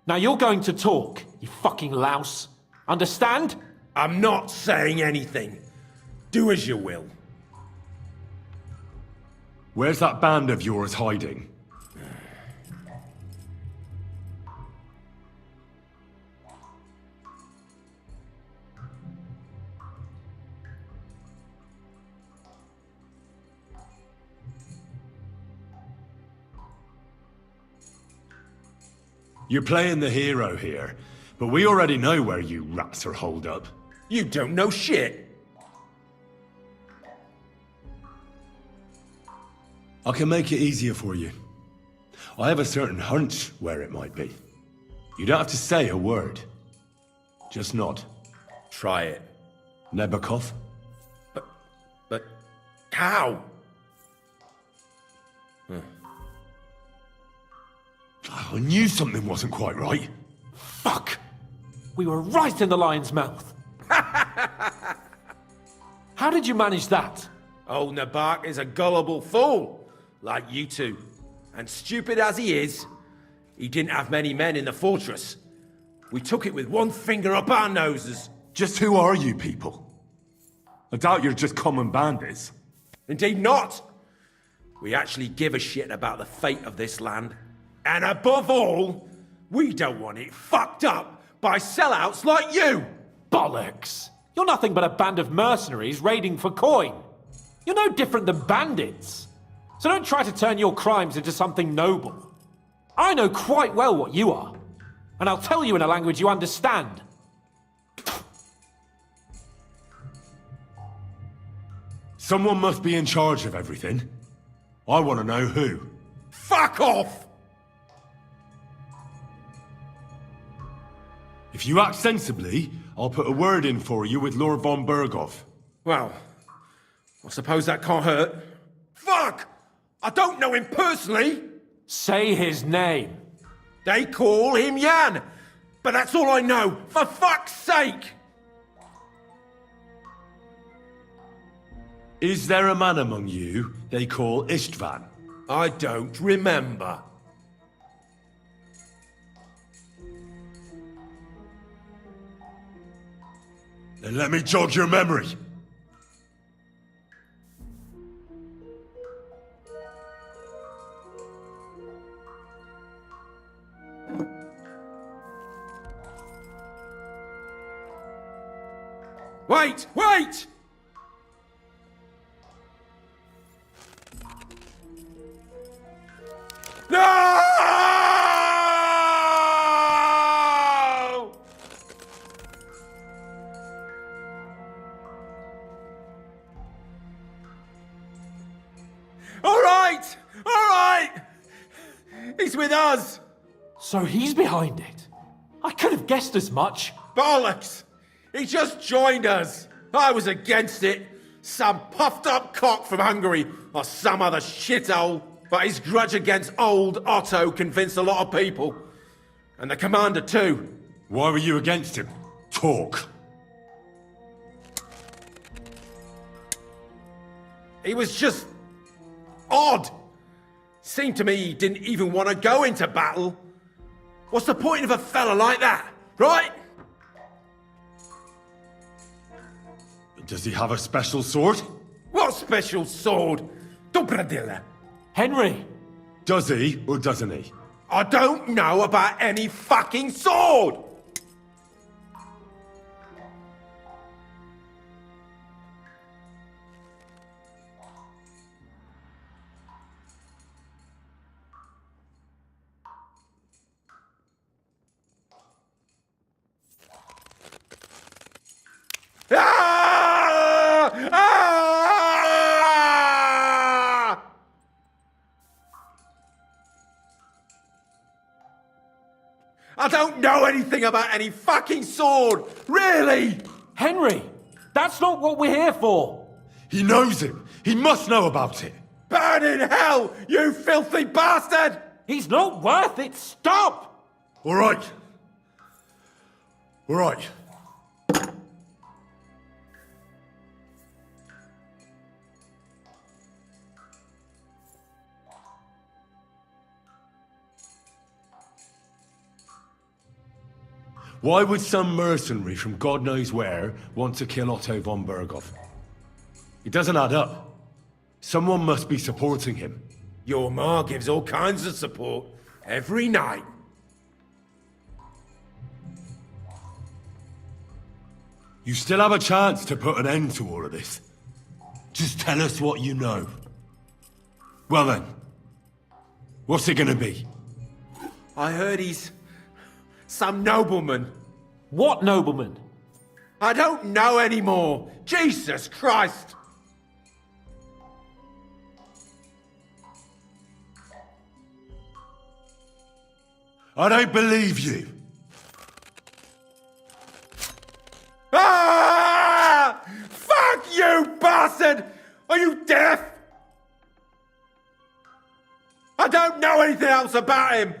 Now you're going to talk, you fucking louse. Understand? I'm not saying anything. Do as you will. Where's that band of yours hiding? You're playing the hero here, but we already know where you rats are holed up. You don't know shit! I can make it easier for you. I have a certain hunch where it might be. You don't have to say a word. Just nod. Try it. Nebakov? But how? I knew something wasn't quite right. Fuck! We were right in the lion's mouth. How did you manage that? Old Nabak is a gullible fool, like you two. And stupid as he is, He didn't have many men in the fortress. We took it with one finger up our noses. Just who are you people? I doubt you're just common bandits. Indeed not. We actually give a shit about the fate of this land. And above all, we don't want it fucked up by sellouts like you! Bollocks! You're nothing but a band of mercenaries raiding for coin. You're no different than bandits. So don't try to turn your crimes into something noble. I know quite well what you are. And I'll tell you in a language you understand. Someone must be in charge of everything. I want to know who. Fuck off! If you act sensibly, I'll put a word in for you with Lord von Berghoff. Well, I suppose that can't hurt. Fuck! I don't know him personally! Say his name. They call him Jan, but that's all I know, for fuck's sake! Is there a man among you they call Istvan? I don't remember. Then let me jog your memory. Wait! Wait! No! All right! All right! He's with us! So he's behind it? I could have guessed as much. Bollocks! He just joined us! I was against it! Some puffed up cock from Hungary, or some other shithole. But his grudge against old Otto convinced a lot of people. And the commander too. Why were you against him? Talk. He was just odd. Seemed to me he didn't even want to go into battle. What's the point of a fella like that, right? Does he have a special sword? What special sword? Dobradilla. Henry! Does he, or doesn't he? I don't know about any fucking sword! Ah! Ah! I don't know anything about any fucking sword! Really! Henry! That's not what we're here for! He knows him! He must know about it! Burn in hell, you filthy bastard! He's not worth it! Stop! All right. All right. Why would some mercenary from God knows where want to kill Otto von Berghoff? It doesn't add up. Someone must be supporting him. Your ma gives all kinds of support every night. You still have a chance to put an end to all of this. Just tell us what you know. Well then, what's it gonna be? I heard he's some nobleman. What nobleman? I don't know anymore. Jesus Christ! I don't believe you. Ah! Fuck you, bastard! Are you deaf? I don't know anything else about him.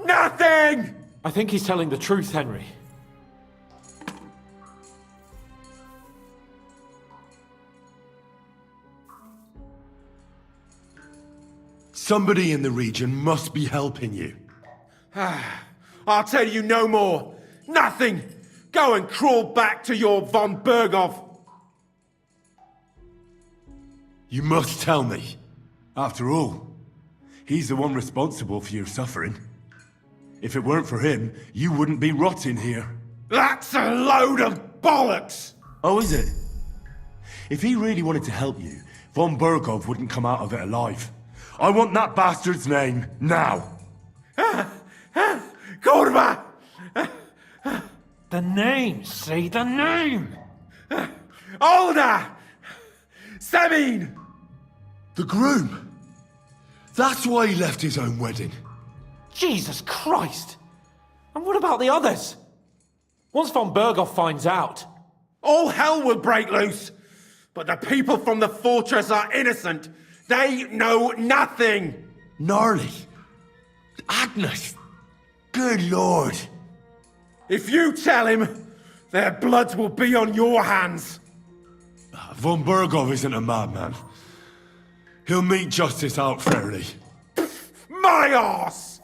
Nothing! I think he's telling the truth, Henry. Somebody in the region must be helping you. I'll tell you no more. Nothing. Go and crawl back to your von Berghoff. You must tell me. After all, he's the one responsible for your suffering. If it weren't for him, you wouldn't be rotting here. That's a load of bollocks! Oh, is it? If he really wanted to help you, von Berghoff wouldn't come out of it alive. I want that bastard's name, now! Kurva! The name, say the name! Older! Sabine! The groom! That's why he left his own wedding. Jesus Christ! And what about the others? Once von Berghoff finds out... All hell will break loose! But the people from the fortress are innocent! They know nothing! Gnarly! Agnes! Good lord! If you tell him, their blood will be on your hands! Von Berghoff isn't a madman. He'll mete justice out fairly. My arse!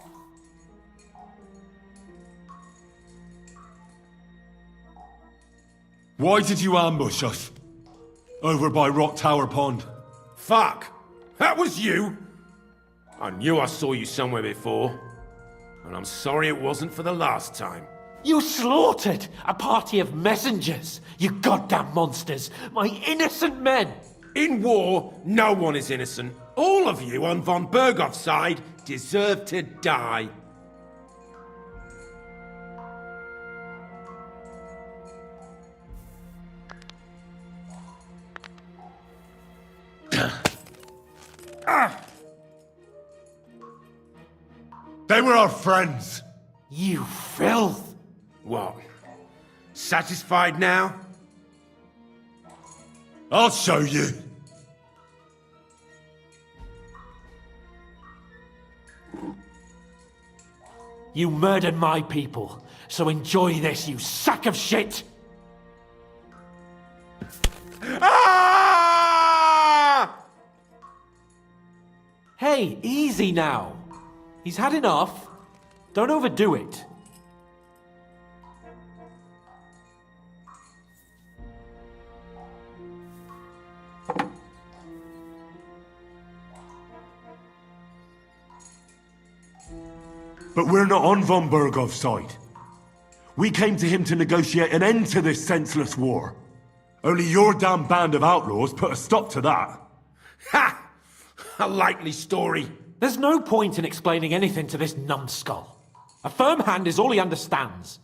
Why did you ambush us? Over by Rock Tower Pond. Fuck! That was you! I knew I saw you somewhere before. And I'm sorry it wasn't for the last time. You slaughtered a party of messengers, you goddamn monsters! My innocent men! In war, no one is innocent. All of you on von Berghoff's side deserve to die. They were our friends. You filth! What? Satisfied now? I'll show you. You murdered my people, so enjoy this, you sack of shit! Ah! Hey, easy now. He's had enough. Don't overdo it. But we're not on von Berghoff's side. We came to him to negotiate an end to this senseless war. Only your damn band of outlaws put a stop to that. Ha! A likely story. There's no point in explaining anything to this numbskull. A firm hand is all he understands.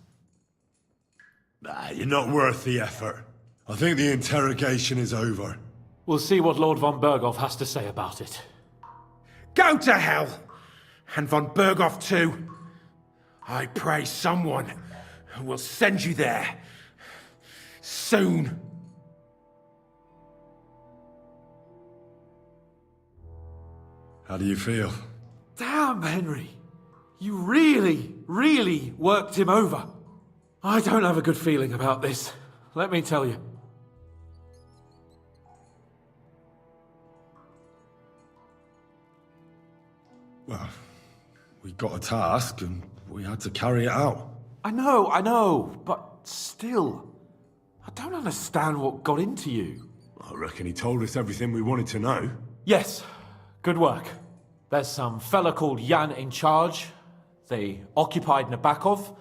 You're not worth the effort. I think the interrogation is over. We'll see what Lord von Berghoff has to say about it. Go to hell! And von Berghoff too. I pray someone will send you there. Soon. How do you feel? Damn, Henry. You really worked him over. I don't have a good feeling about this, let me tell you. Well, we got a task and we had to carry it out. I know, but still, I don't understand what got into you. I reckon he told us everything we wanted to know. Yes, good work. There's some fella called Jan in charge. They occupied Nabokov,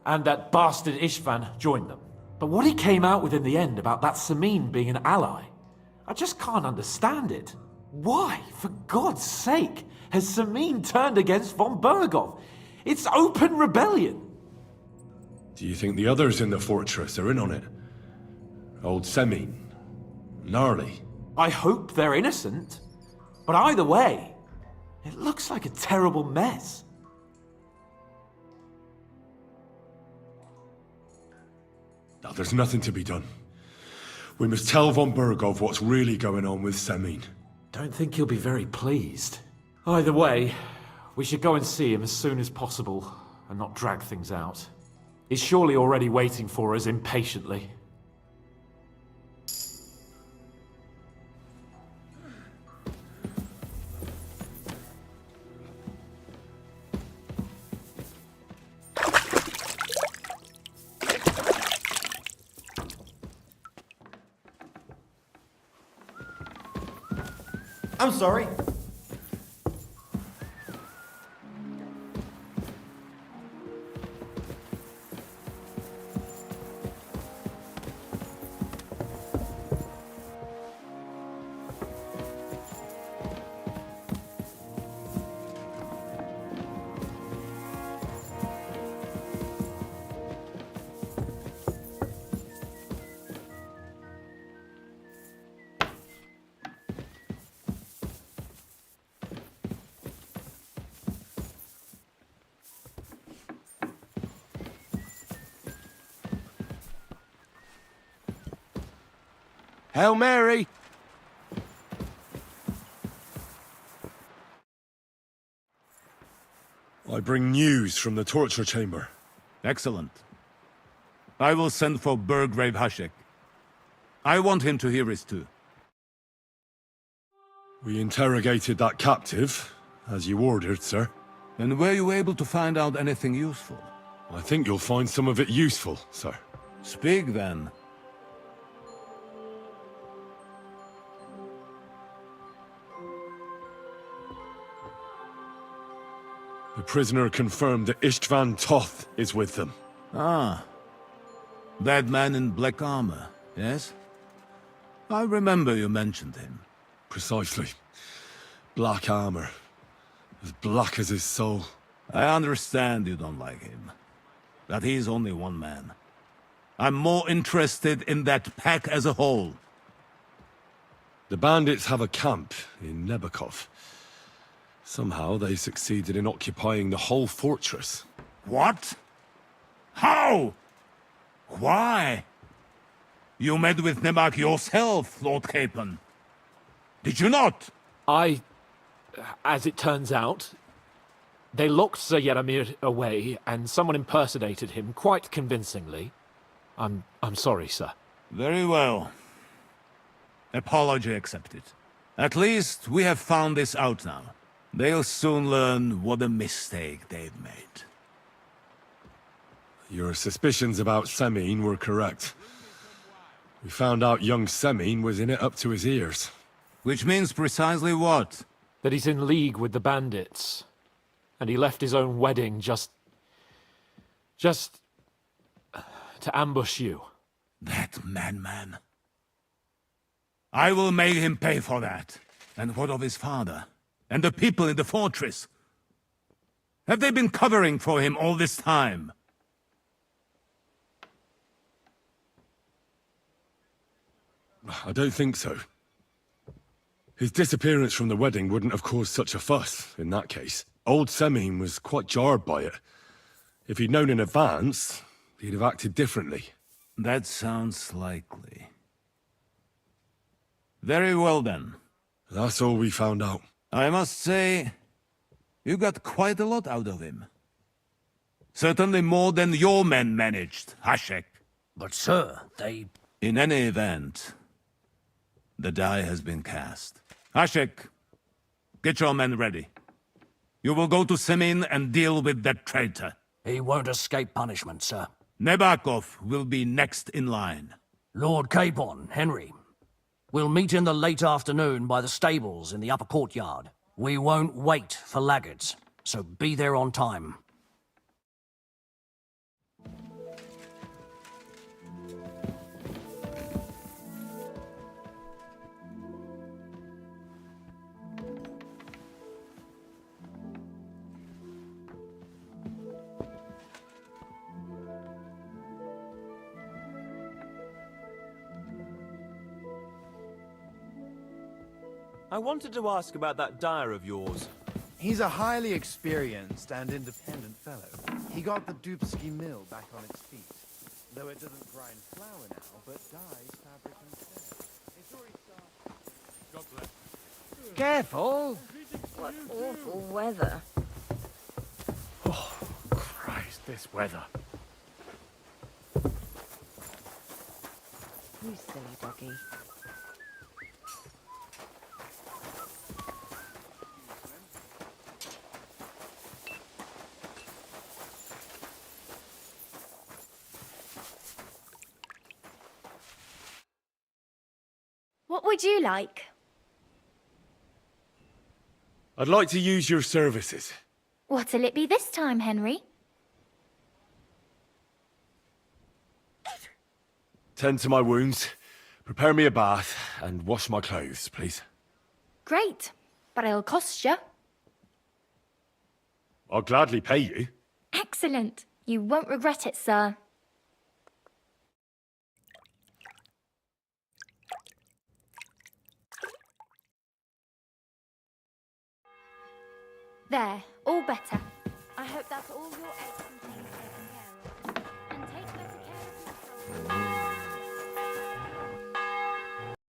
and that bastard Istvan joined them. But what he came out with in the end about that Samin being an ally, I just can't understand it. Why, for God's sake, has Samin turned against von Berghoff? It's open rebellion. Do you think the others in the fortress are in on it? Old Samin, Gnarly. I hope they're innocent. But either way, it looks like a terrible mess. Now, there's nothing to be done. We must tell von Berghoff what's really going on with Samin. Don't think he'll be very pleased. Either way, we should go and see him as soon as possible and not drag things out. He's surely already waiting for us impatiently. I'm sorry. Hail Mary! I bring news from the torture chamber. Excellent. I will send for Burgrave Hashek. I want him to hear it too. We interrogated that captive, as you ordered, sir. And were you able to find out anything useful? I think you'll find some of it useful, sir. Speak then. The prisoner confirmed that Istvan Toth is with them. Ah. That man in black armor, yes? I remember you mentioned him. Precisely. Black armor. As black as his soul. I understand you don't like him. But he's only one man. I'm more interested in that pack as a whole. The bandits have a camp in Nebakov. Somehow they succeeded in occupying the whole fortress. What? How? Why? You met with Nebak yourself, Lord Capon. Did you not? As it turns out, they locked Sir Yaramir away, and someone impersonated him quite convincingly. I'm sorry, sir. Very well. Apology accepted. At least we have found this out now. They'll soon learn what a mistake they've made. Your suspicions about Semine were correct. We found out young Semine was in it up to his ears. Which means precisely what? That he's in league with the bandits. And he left his own wedding just to ambush you. That madman. I will make him pay for that. And what of his father? And the people in the fortress? Have they been covering for him all this time? I don't think so. His disappearance from the wedding wouldn't have caused such a fuss, in that case. Old Semine was quite jarred by it. If he'd known in advance, he'd have acted differently. That sounds likely. Very well then. That's all we found out. I must say, you got quite a lot out of him. Certainly more than your men managed, Hashek. But sir, they... In any event, the die has been cast. Hashek, get your men ready. You will go to Semine and deal with that traitor. He won't escape punishment, sir. Nebakov will be next in line. Lord Capon, Henry. We'll meet in the late afternoon by the stables in the upper courtyard. We won't wait for laggards, so be there on time. I wanted to ask about that dyer of yours. He's a highly experienced and independent fellow. He got the Dubsky mill back on its feet. Though it doesn't grind flour now, but dyes fabric instead. It's already started. God bless. Careful! What awful weather. Oh, Christ, this weather. You silly doggy. What would you like? I'd like to use your services. What'll it be this time, Henry? Tend to my wounds, prepare me a bath, and wash my clothes, please. Great, but it'll cost you. I'll gladly pay you. Excellent. You won't regret it, sir. There, all better. I hope that's all your eggs contain.